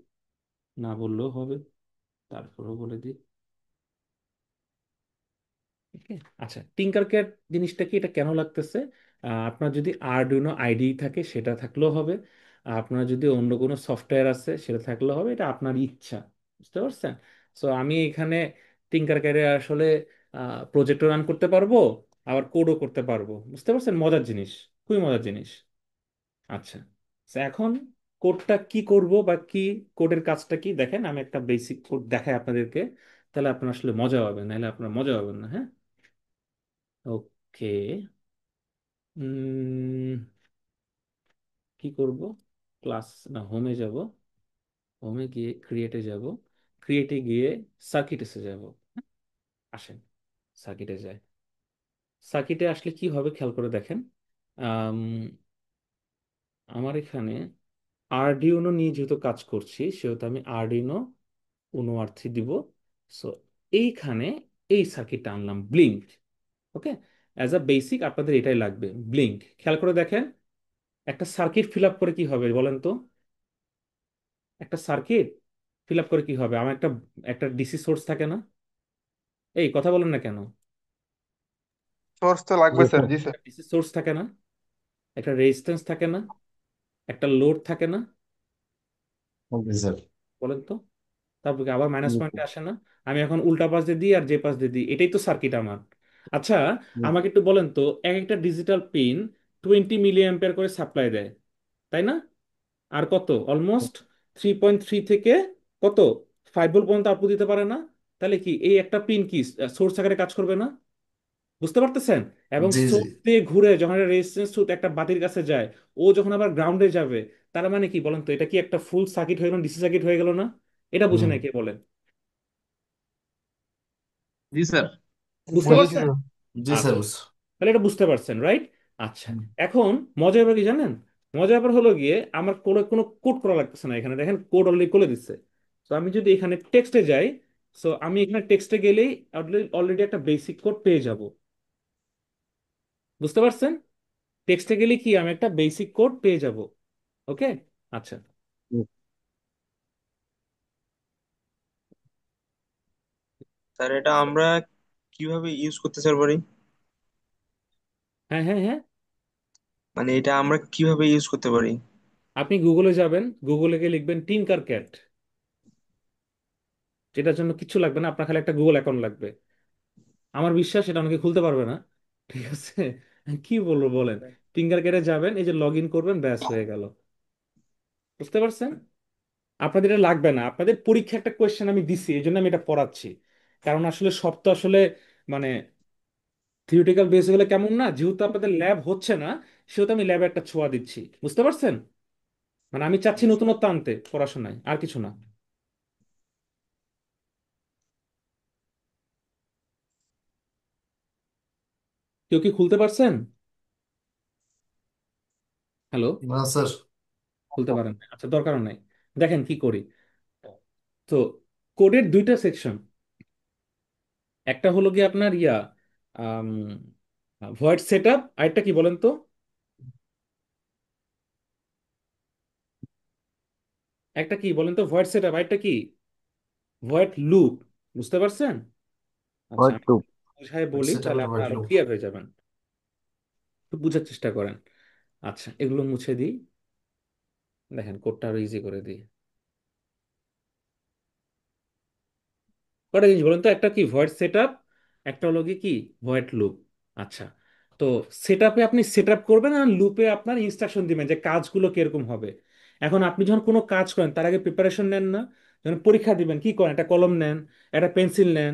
না বললেও হবে, তারপরেও বলে দিই। ওকে, আচ্ছা, টিঙ্কার ক্যাড জিনিসটা কি, এটা কেন লাগতেছে? আপনার যদি আরডুইনো আইডি থাকে সেটা থাকলেও হবে, আপনার যদি অন্য কোনো সফটওয়্যার আছে সেটা থাকলেও হবে, এটা আপনার ইচ্ছা। বুঝতে পারছেন? সো আমি এখানে টিঙ্কার ক্যাডে আসলে প্রজেক্টও রান করতে পারবো, আবার কোডও করতে পারবো। বুঝতে পারছেন? মজার জিনিস, খুবই মজার জিনিস। আচ্ছা, তো এখন কোডটা কি করব বা কি, কোডের কাজটা কি দেখেন, আমি একটা বেসিক কোড দেখাই আপনাদেরকে, তাহলে আপনার আসলে মজা হবে, নাহলে আপনার মজা হবে না। হ্যাঁ, ওকে। কি করব, ক্লাস না হোমে যাব, হোমে গিয়ে ক্রিয়েটে যাব, ক্রিয়েটে গিয়ে সার্কিটেসে যাব। আসেন সার্কিটে যাই। সার্কিটে আসলে কি হবে খেয়াল করে দেখেন। আম, আমার এখানে আরডিউনো নিয়ে যেহেতু কাজ করছি, সেহেতু আমি আরডিনো উনো আর থ্রি দিব। সো এইখানে এই সার্কিটটা আনলাম blink. Okay, as a basic আপনাদের এটাই লাগবে, ব্লিঙ্ক। খেয়াল করে দেখেন, একটা সার্কিট ফিল আপ করে কি হবে বলেন তো? একটা সার্কিট ফিল আপ করে কি হবে? আমার একটা একটা ডিসি সোর্স থাকে না? এই কথা বলেন না কেন? সোর্স তো লাগবে জি স্যার, স্যার। জি স্যার। ডিসি সোর্স থাকে না, একটা রেজিস্ট্যান্স থাকে না, একটা লোড থাকে না? Okay sir. বলেন তো। তারপর কি আবার মাইনাস জি পয়েন্টে আসে না? আমি এখন উল্টা পাশ দিয়ে দিই আর যে পাশ দিয়ে দিই, এটাই তো সার্কিট আমার। আচ্ছা, স্যার। আমাকে একটু বলেন তো, এক একটা ডিজিটাল পিন 20 মিলি অ্যাম্পিয়ার করে সাপ্লাই দেয়, তাই না? আর কত, অলমোস্ট 3.3 থেকে কত, 5 ভোল্ট পর্যন্ত আউটপুট দিতে পারে না? তাহলে কি এই একটা পিন কি সোর্স আকারে কাজ করবে না? বুঝতে পারতেছেন? এবং জি জি। সোর্স দিয়ে ঘুরে যখন একটা রেজিস্ট্যান্স থ্রু একটা বাতির কাছে যায়, ও যখন আবার গ্রাউন্ডে যাবে, তার মানে কি বলেন তো, এটা কি একটা ফুল সার্কিট হয়ে গেল, ডিসি সার্কিট হয়ে গেল না? এটা বুঝে হুম। না কে বলেন? জি স্যার। বুঝতে বুঝেছি পারছেন? স্যার। জি স্যার। আচ্ছা, তাহলে এটা বুঝতে পারছেন, রাইট? আচ্ছা, এখন মজার ব্যাপার কি জানেন? মজার ব্যাপার হলো গিয়ে আমার কোনো কোড করা লাগতেছে না, এখানে দেখেন কোড অলরেডি করে দিচ্ছে। তো আমি যদি এখানে টেক্সটে যাই, সো আমি এখানে টেক্সটে গেলেই অলরেডি একটা বেসিক কোড পেয়ে যাব। বুঝতে পারছেন? টেক্সটে গেলে কি আমি একটা বেসিক কোড পেয়ে যাব। ওকে, আচ্ছা। স্যার এটা আমরা কিভাবে ইউজ করতে স্যার পারি? হ্যাঁ, হ্যাঁ, হ্যাঁ। মানে এটা আমরা কিভাবে ইউজ করতে পারি? আপনি গুগলে যাবেন, গুগলে গিয়ে লিখবেন টিঙ্কার ক্যাট। যেটার জন্য কিছু লাগবে না, আপনার খালি একটা গুগল অ্যাকাউন্ট লাগবে। আমার বিশ্বাস এটা অনেকে খুলতে পারবে না। ঠিক আছে, কি বলবো বলেন। টিঙ্কার ক্যাটে যাবেন, এই যে লগ ইন করবেন, ব্যাস হয়ে গেল। বুঝতে পারছেন? আপনাদের এটা লাগবে না, আপনাদের পরীক্ষা একটা কোয়েশ্চেন আমি দিছি, এই জন্য আমি এটা পড়াচ্ছি। কারণ আসলে সব তো আসলে মানে থিওরিটিক্যাল বেস গুলো কেমন না, যেহেতু আপনাদের ল্যাব হচ্ছে না, সেহেতু আমি ল্যাবে একটা ছোঁয়া দিচ্ছি। বুঝতে পারছেন? মানে আমি চাচ্ছি নতুনত্ব আনতে পড়াশোনায়, আর কিছু না। কেউ কি খুলতে পারছেন? হ্যালো? না স্যার। খুলতে পারেন না? আচ্ছা, দরকারও নাই। দেখেন কি করি। তো কোডের দুইটা সেকশন, একটা হলো কি আপনার ইয়া ভয়েড সেট আপ, আরেকটা কি বলেন তো? একটা কি বলেন তো, ভয়েড সেট আপ, আরেকটা কি ভয়েড লুপ। বুঝতে পারছেন? আচ্ছা, ভয়েড আমি লুপ। বুঝাই বলি, সেটা তাহলে আমি আপনারা আরো পারলো। ক্লিয়ার হয়ে যাবেন। একটু বুঝার চেষ্টা করেন। আচ্ছা, এগুলো মুছে দিই, দেখেন কোডটা আরো ইজি করে দিই। কটা জিনিস বলেন তো, একটা কি ভয়েড সেট আপ, একটা হলো কি কি ভয়েড লুপ। আচ্ছা, তো সেট আপে আপনি সেট আপ করবেন, আর লুপে আপনার ইনস্ট্রাকশন দিবেন যে কাজগুলো কিরকম হবে। এখন আপনি যখন কোনো কাজ করেন তার আগে প্রিপারেশন নেন না? যখন পরীক্ষা দিবেন কি করেন, একটা কলম নেন, একটা পেন্সিল নেন,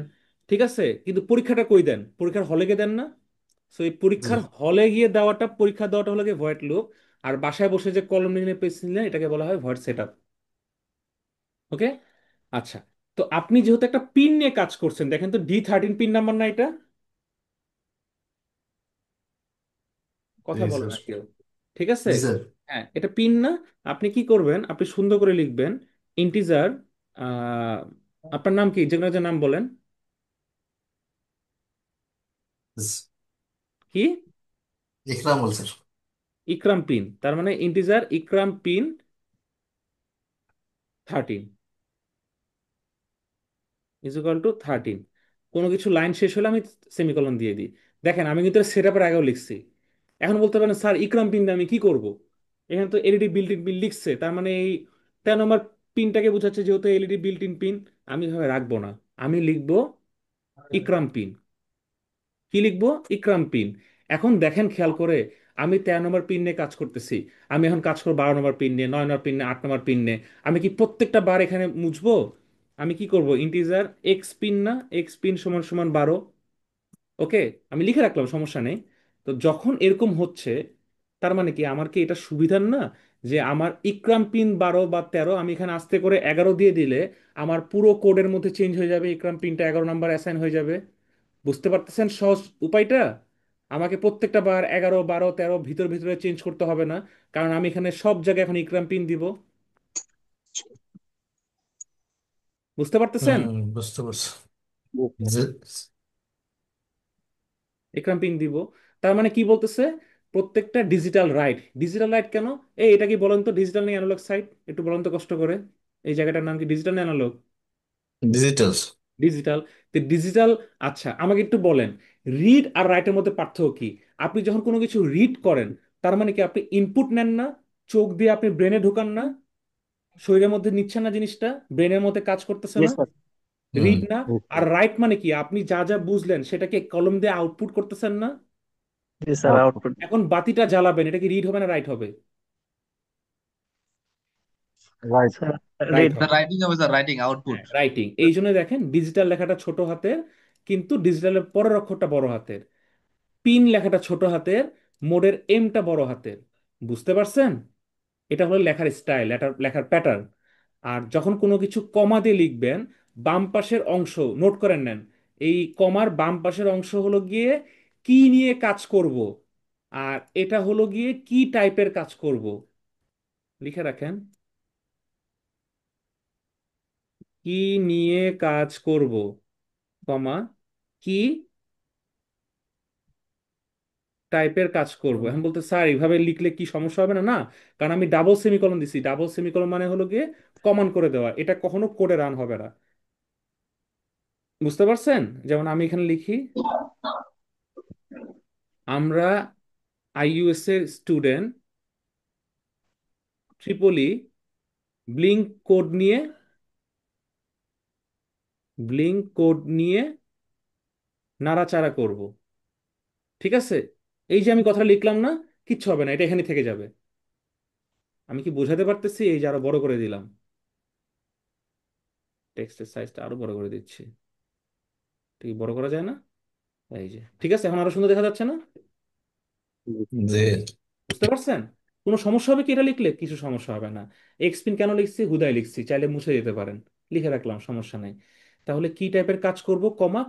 ঠিক আছে? কিন্তু পরীক্ষাটা কই দেন? পরীক্ষার হলে গিয়ে দেন না? সো এই জি পরীক্ষার হলে গিয়ে দেওয়াটা, পরীক্ষা দেওয়াটা হলো গিয়ে ভয়েড লুপ। আর বাসায় বসে যে কলম নিয়ে পেন্সিল নেন, এটাকে বলা হয় ভয়েড সেট আপ। ওকে, আচ্ছা। তো আপনি যেহেতু একটা পিন নিয়ে কাজ করছেন, দেখেন তো D13 পিন নাম্বার না এটা? জি কথা বলে স্যার। না কেউ। ঠিক আছে, জি স্যার। হ্যাঁ এটা পিন না? আপনি কি করবেন, আপনি সুন্দর করে লিখবেন ইন্টিজার, আপনার নাম কি, যে কোনো যে নাম বলেন। কি? ইকরামুল স্যার। ইকরাম পিন, তার মানে integer Ikram pin 13 is equal to 13। কোনো কিছু লাইন শেষ হলে আমি সেমিকলন দিয়ে দিই। দেখেন আমি কিন্তু সেট আপের আগেও লিখছি। এখন বলতে পারেন স্যার ইকরাম পিন দিয়ে আমি কি করব? এখানে তো এলইডি বিল্ট ইন পিন লিখছে, তার মানে এই 10 নম্বর পিনটাকে বোঝাচ্ছে, যেহেতু এলইডি বিল্ট ইন পিন, আমি ভাবে রাখবো না, আমি লিখবো ইকরাম পিন। কি লিখবো? ইকরাম পিন। এখন দেখেন খেয়াল করে, আমি 13 নম্বর পিন নিয়ে কাজ করতেছি। আমি এখন কাজ করবো 12 নম্বর পিন নিয়ে, 9 নম্বর পিন নিয়ে, 8 নম্বর পিন নিয়ে। আমি কি প্রত্যেকটা বার এখানে মুছবো? আমি কি করব? ইন্টিজার এক্স পিন না, এক্স পিন সমান সমান 12। ওকে, আমি লিখে রাখলাম, সমস্যা নেই। তো যখন এরকম হচ্ছে, তার মানে কি আমার কি এটা সুবিধার না যে আমার ইকরাম পিন 12 বা 13, আমি এখানে আস্তে করে 11 দিয়ে দিলে আমার পুরো কোডের মধ্যে চেঞ্জ হয়ে যাবে, ইকরাম পিনটা 11 নম্বর অ্যাসাইন হয়ে যাবে। বুঝতে পারতেছেন সহজ উপায়টা? আমাকে প্রত্যেকটা বার 11, 12, 13 ভিতর ভিতরে চেঞ্জ করতে হবে না, কারণ আমি এখানে সব জায়গায় এখন ইকরাম পিন দিব। বুঝতে পারতেছেন? বুঝতে পারছি। বুঝতে যে ইকরাম পিন দিব। তার মানে কি বলতেছে? প্রত্যেকটা ডিজিটাল রাইট। ডিজিটাল রাইট কেন? এই এটা কি বলেন তো, ডিজিটাল না অ্যানালগ সাইট? একটু বলেন তো কষ্ট করে। এই জায়গাটার নাম কি, ডিজিটাল না অ্যানালগ? ডিজিটাল। ডিজিটাল। তো ডিজিটাল। আচ্ছা আমাকে একটু বলেন, রিড আর রাইটের মধ্যে পার্থক্য কি? আপনি যখন কোনো কিছু রিড করেন, তার মানে কি আপনি ইনপুট নেন না, চোখ দিয়ে আপনি ব্রেনে ঢোকান না, শরীরের মধ্যে নিচ্ছেন না জিনিসটা, ব্রেনের মধ্যে কাজ করতেছে জি না। স্যার। হুম। রিড না। জি আর স্যার। রাইট মানে কি আপনি যা যা বুঝলেন সেটাকে কলম দিয়ে আউটপুট করতেছেন না। জি স্যার, আউটপুট। আউটপুট। এখন বাতিটা জ্বালাবেন, এটা কি রিড হবে না রাইট হবে? রাইট। Sir, right read. হবে। রাইটিং হবে স্যার, রাইটিং আউটপুট। হ্যাঁ, রাইটিং। এই জন্য দেখেন ডিজিটাল লেখাটা ছোট হাতের, কিন্তু ডিজিটালের পরের অক্ষরটা বড় হাতের। পিন লেখাটা ছোট হাতের, মোডের এমটা বড় হাতের। বুঝতে পারছেন? এটা হলো লেখার স্টাইল, এটা লেখার প্যাটার্ন। আর যখন কোনো কিছু কমা দিয়ে লিখবেন, বাম পাশের অংশ নোট করে নেন। এই কমার বাম পাশের অংশ হলো গিয়ে কি নিয়ে কাজ করব, আর এটা হলো গিয়ে কি টাইপের কাজ করব। লিখে রাখেন, কি নিয়ে কাজ করব, কমা, কি টাইপের কাজ করব। এখন বলতে স্যার এইভাবে লিখলে কি সমস্যা হবে না? না, কারণ আমি ডাবল সেমিকোলন দিছি। ডাবল সেমিকোলন মানে হলো গিয়ে কমান করে দেওয়া, এটা কখনো কোডে রান হবে না। বুঝতে পারছেন? যেমন আমি এখানে লিখি, আমরা আইইউএস এর স্টুডেন্ট, ট্রিপলি, ব্লিঙ্ক কোড নিয়ে, ব্লিঙ্ক কোড নিয়ে নাড়াচাড়া করব। ঠিক আছে? এই যে আমি কথা লিখলাম না, কিচ্ছু হবে না, এটা এখানে থেকে যাবে। আমি কি বোঝাতে পারতেছি? এই যে আরো বড় করে দিলাম, টেক্সটের সাইজটা আরো বড় করে দিচ্ছি। ঠিক বড় করা যায় না? এই যে ঠিক আছে, এখন আরো সুন্দর দেখা যাচ্ছে না? যে বুঝতে পারছেন? কোনো সমস্যা হবে কি এটা লিখলে? কিছু সমস্যা হবে না। এক্সপিন কেন লিখছি? হুদাই লিখছি, চাইলে মুছে যেতে পারেন। লিখে রাখলাম, সমস্যা নাই। তাহলে কি টাইপের কাজ করব, কমা,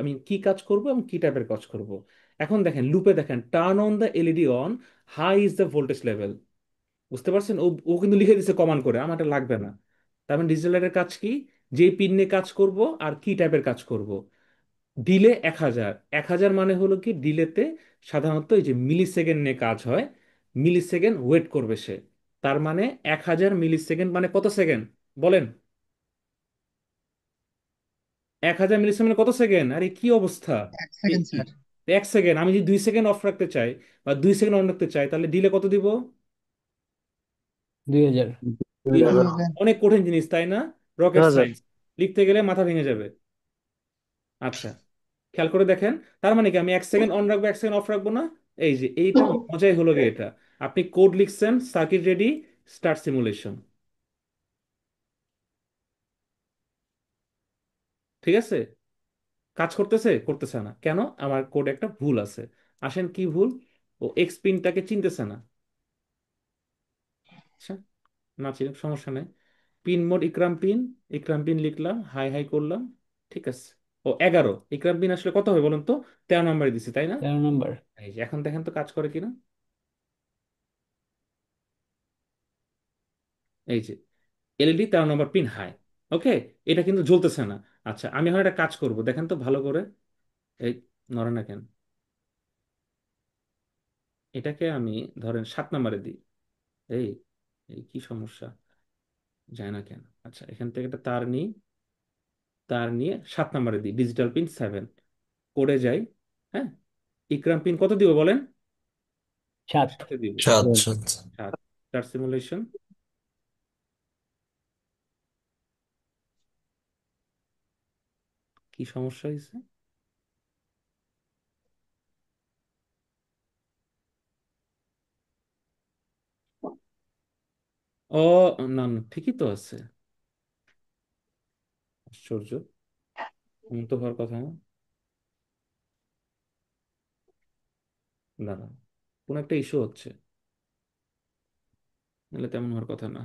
আমি কি কাজ করব এবং কি টাইপের কাজ করব। এখন দেখেন লুপে, দেখেন turn on the LED on, high is the voltage level. বুঝতে পারছেন? ও ও কিন্তু লিখে দিছে কমান্ড করে, আমার এটা লাগবে না। তার মানে ডিজিটাল লাইটের কাজ কি? যে পিন নিয়ে কাজ করব আর কি টাইপের কাজ করব। ডিলে 1000। 1000 মানে হলো কি, ডিলেতে সাধারণত এই যে মিলি সেকেন্ড নিয়ে কাজ হয়, মিলি সেকেন্ড ওয়েট করবে সে। তার মানে 1000 মিলি সেকেন্ড মানে কত সেকেন্ড বলেন? 1000 মিলি সেকেন্ড মানে কত সেকেন্ড? আরে কি অবস্থা! এক এ সেকেন্ড কি, স্যার। 1 সেকেন্ড। আমি যদি 2 সেকেন্ড অফ রাখতে চাই বা 2 সেকেন্ড অন রাখতে চাই, তাহলে ডিলে কত দিব? 2000। 2000। 2000। অনেক কঠিন জিনিস তাই না? রকেট 2000। সায়েন্স। লিখতে গেলে মাথা ভেঙে যাবে। আচ্ছা, খেয়াল করে দেখেন। তার মানে কি আমি 1 সেকেন্ড অন রাখবো, 1 সেকেন্ড অফ রাখবো না? এই যে এইটা মজাই হলো গিয়ে এটা। আপনি কোড লিখছেন, সার্কিট রেডি, স্টার্ট সিমুলেশন। ঠিক আছে? কাজ করতেছে? করতেছে না কেন? আমার কোডে একটা ভুল আছে। আসেন, কি ভুল? ও এক্স পিনটাকে চিনতেছে না। আচ্ছা, না চিনুক, সমস্যা নেই। পিন মোড ইকরাম পিন, ইকরাম পিন লিখলাম, হাই হাই করলাম। ঠিক আছে। ও 11, ইকরাম পিন আসলে কত হবে বলুন তো? 13 নম্বরে দিছি তাই না? 13 নম্বর। এই যে এখন দেখেন তো কাজ করে কিনা। এই যে এলইডি 13 নম্বর পিন হাই। ওকে, এটা কিন্তু জ্বলতেছে না। আচ্ছা, আমি এখন একটা কাজ করব, দেখেন তো ভালো করে। এই, নড়ে না কেন? এটাকে আমি ধরেন 7 নম্বরে দিই। এই, এই কি সমস্যা, যায় না কেন? আচ্ছা, এখান থেকে একটা তার নিই, তার নিয়ে 7 নম্বরে দিই, ডিজিটাল পিন 7 করে যাই। হ্যাঁ, ইকরাম পিন কত দিব বলেন? 7। সাথে দিব। সাত সাত। 7। Start simulation. কি সমস্যা হয়েছে? ও, না না, ঠিকই তো আছে। আশ্চর্য, এমন তো হওয়ার কথা না। না না, কোন একটা ইস্যু হচ্ছে, নাহলে তেমন হওয়ার কথা না।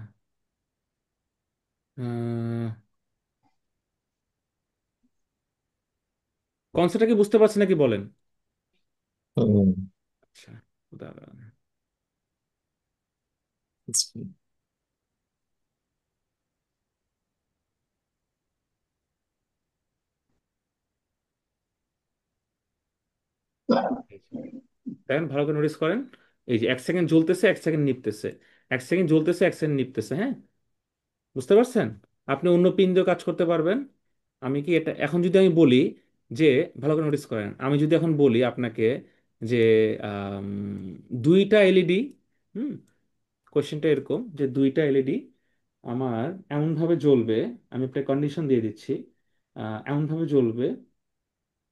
কনসেপ্টটা কি বুঝতে পারছেন নাকি বলেন? হুম। আচ্ছা, দাঁড়ান। এই যে, দেখেন ভালো করে নোটিস করেন। এই যে 1 সেকেন্ড জ্বলতেছে, 1 সেকেন্ড নিপতেছে, 1 সেকেন্ড জ্বলতেছে, 1 সেকেন্ড নিপতেছে, হ্যাঁ? বুঝতে পারছেন? আপনি অন্য পিন দিয়ে কাজ করতে পারবেন। আমি কি এটা এখন যদি আমি বলি যে, ভালো করে নোটিস করেন, আমি যদি এখন বলি আপনাকে যে আম, 2টা এলইডি, হুম, কোশ্চেনটা এরকম যে 2টা এলইডি আমার এমনভাবে জ্বলবে, আমি একটা কন্ডিশন দিয়ে দিচ্ছি, এমনভাবে জ্বলবে,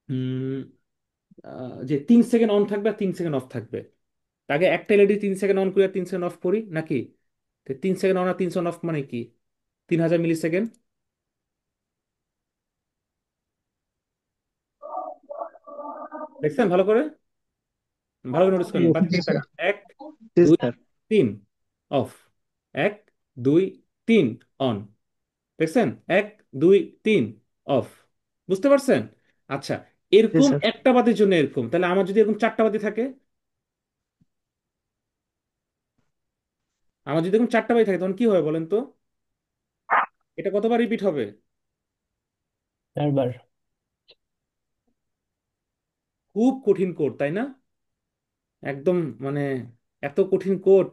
হুম, যে 3 সেকেন্ড অন থাকবে আর 3 সেকেন্ড অফ থাকবে। আগে একটা এলইডি 3 সেকেন্ড অন করি আর 3 সেকেন্ড অফ করি নাকি? তো 3 সেকেন্ড অন আর 3 সেকেন্ড অফ মানে কি? 3000 মিলি সেকেন্ড। দেখছেন ভালো করে? ভালো করে নোটিস করেন, পাঁচ জি দিকে স্যার। তাকান। এক, জি দুই, স্যার। তিন, অফ। 1, 2, 3, অন। দেখছেন? 1, 2, 3, অফ। বুঝতে পারছেন? আচ্ছা, জি এরকম স্যার। একটা বাতির জন্য এরকম, তাহলে আমার যদি এরকম 4টা বাতি থাকে, আমার যদি এরকম 4টা বাতি থাকে, তখন কি হবে বলেন তো? এটা কতবার রিপিট হবে? 4 বার। খুব কঠিন কোড, তাই না? একদম, মানে এত কঠিন কোড।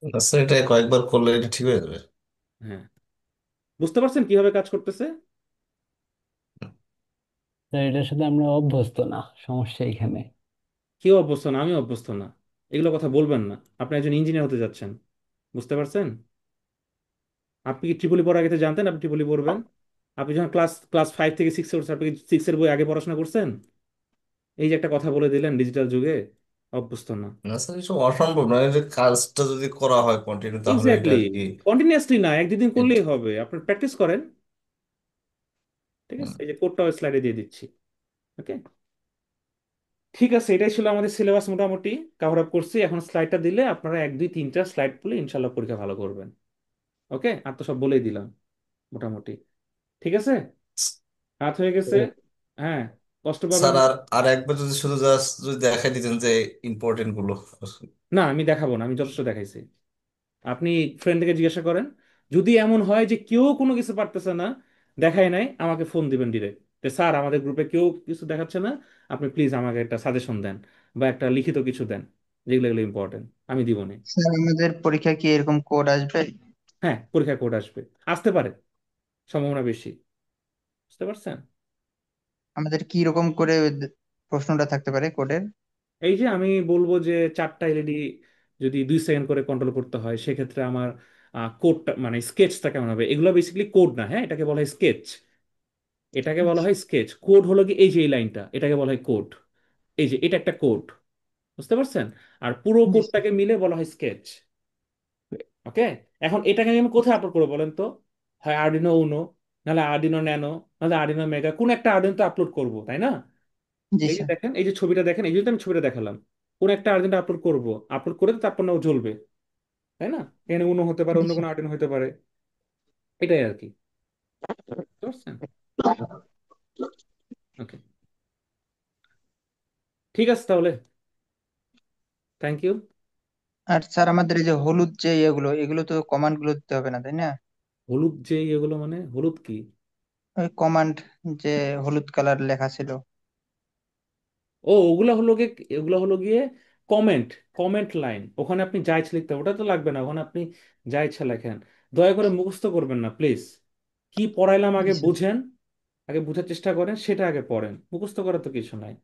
আচ্ছা, এটা কয়েকবার করলে এটা ঠিক হয়ে যাবে। হ্যাঁ, বুঝতে পারছেন কিভাবে কাজ করতেছে? স্যার এটার সাথে আমরা অভ্যস্ত না, সমস্যা এখানে। কেউ অভ্যস্ত না, আমি অভ্যস্ত না। এগুলো কথা বলবেন না, আপনি একজন ইঞ্জিনিয়ার হতে যাচ্ছেন। বুঝতে পারছেন? আপনি কি ট্রিপলি পড়ার আগে তো জানতেন আপনি ট্রিপলি পড়বেন? আপনি যখন ক্লাস ক্লাস 5 থেকে 6 করছেন, আপনি কি 6-এর বই আগে পড়াশোনা করছেন? এই যে একটা কথা বলে দিলেন ডিজিটাল যুগে, অভ্যস্ত না। না স্যার, এসব অসম্ভব নয়, যে কাজটা যদি করা হয় কন্টিনিউ তাহলে এটা এক্স্যাক্টলি, আর কি। কন্টিনিউয়াসলি না, এক দুদিন it- করলেই হবে, আপনার প্র্যাকটিস করেন। ঠিক আছে, এই যে কোডটাও স্লাইডে দিয়ে দিচ্ছি। ওকে, ঠিক আছে, এটাই ছিল আমাদের সিলেবাস, মোটামুটি কভার আপ করছি। এখন স্লাইডটা দিলে আপনারা 1, 2, 3টা স্লাইড পড়লে ইনশাল্লাহ পরীক্ষা ভালো করবেন। ওকে, আর তো সব বলেই দিলাম মোটামুটি। ঠিক আছে, হাত হয়ে গেছে। হ্যাঁ, কষ্ট পাবেন স্যার, না। আর আর একবার যদি শুধু জাস্ট যদি দেখাই দিতেন যে ইম্পর্টেন্ট গুলো। না, আমি দেখাবো না, আমি যথেষ্ট দেখাইছি। আপনি ফ্রেন্ডকে জিজ্ঞাসা করেন, যদি এমন হয় যে কেউ কোনো কিছু পারতেছে না, দেখায় নাই, আমাকে ফোন দিবেন ডিরেক্ট, যে স্যার আমাদের গ্রুপে কেউ কিছু দেখাচ্ছে না, আপনি প্লিজ আমাকে একটা সাজেশন দেন বা একটা লিখিত কিছু দেন, যেগুলো এগুলো ইম্পর্টেন্ট, আমি দিব না। স্যার আমাদের পরীক্ষা কি এরকম কোড আসবে? হ্যাঁ, পরীক্ষা কোড আসবে, আসতে পারে, সম্ভাবনা বেশি। বুঝতে পারছেন? আমাদের কি রকম করে প্রশ্নটা থাকতে পারে কোডের? এই যে আমি বলবো যে 4টা এলইডি যদি 2 সেকেন্ড করে কন্ট্রোল করতে হয়, সেক্ষেত্রে আমার কোডটা মানে স্কেচটা কেমন হবে? এগুলো বেসিক্যালি কোড না, হ্যাঁ, এটাকে বলা হয় স্কেচ। এটাকে বলা হয় স্কেচ। কোড হলো কি, এই যে এই লাইনটা, এটাকে বলা হয় কোড। এই যে এটা একটা কোড। বুঝতে পারছেন? আর পুরো জি স্যার। কোডটাকে মিলে বলা হয় স্কেচ। ওকে, এখন এটাকে আমি কোথায় আপলোড করবো বলেন তো? হয় আরডিনো উনো, নাহলে আরডিনো ন্যানো, নাহলে আরডিনো মেগা, কোন একটা আরডিনো তো আপলোড করবো, তাই না? জি এই যে স্যার। দেখেন, এই যে ছবিটা দেখেন, এই যে আমি ছবিটা দেখালাম, কোন একটা আর্জেন্ট আপলোড করব, আপলোড করে তো তারপর না ও জ্বলবে, তাই না? এখানে অন্য হতে পারে, জি অন্য স্যার। কোনো আর্জেন্ট হতে পারে, এটাই আর কি। বুঝতে পারছেন? ওকে, ঠিক আছে তাহলে, থ্যাংক ইউ। আর স্যার আমাদের এই যে হলুদ যে এগুলো এগুলো তো কমান্ড গুলো দিতে হবে না, তাই না? হলুদ যে এগুলো মানে হলুদ কি? ওই কমান্ড, যে হলুদ কালার লেখা ছিল। ও, ওগুলা হলো গিয়ে, এগুলো হলো গিয়ে কমেন্ট, কমেন্ট লাইন। ওখানে আপনি যা ইচ্ছা লিখতে হবে, ওটা তো লাগবে না, ওখানে আপনি যা ইচ্ছা লেখেন। দয়া করে মুখস্থ করবেন না প্লিজ। কি পড়াইলাম জি আগে স্যার। বুঝেন, আগে বুঝার চেষ্টা করেন, সেটা আগে পড়েন, মুখস্থ করার তো কিছু নাই।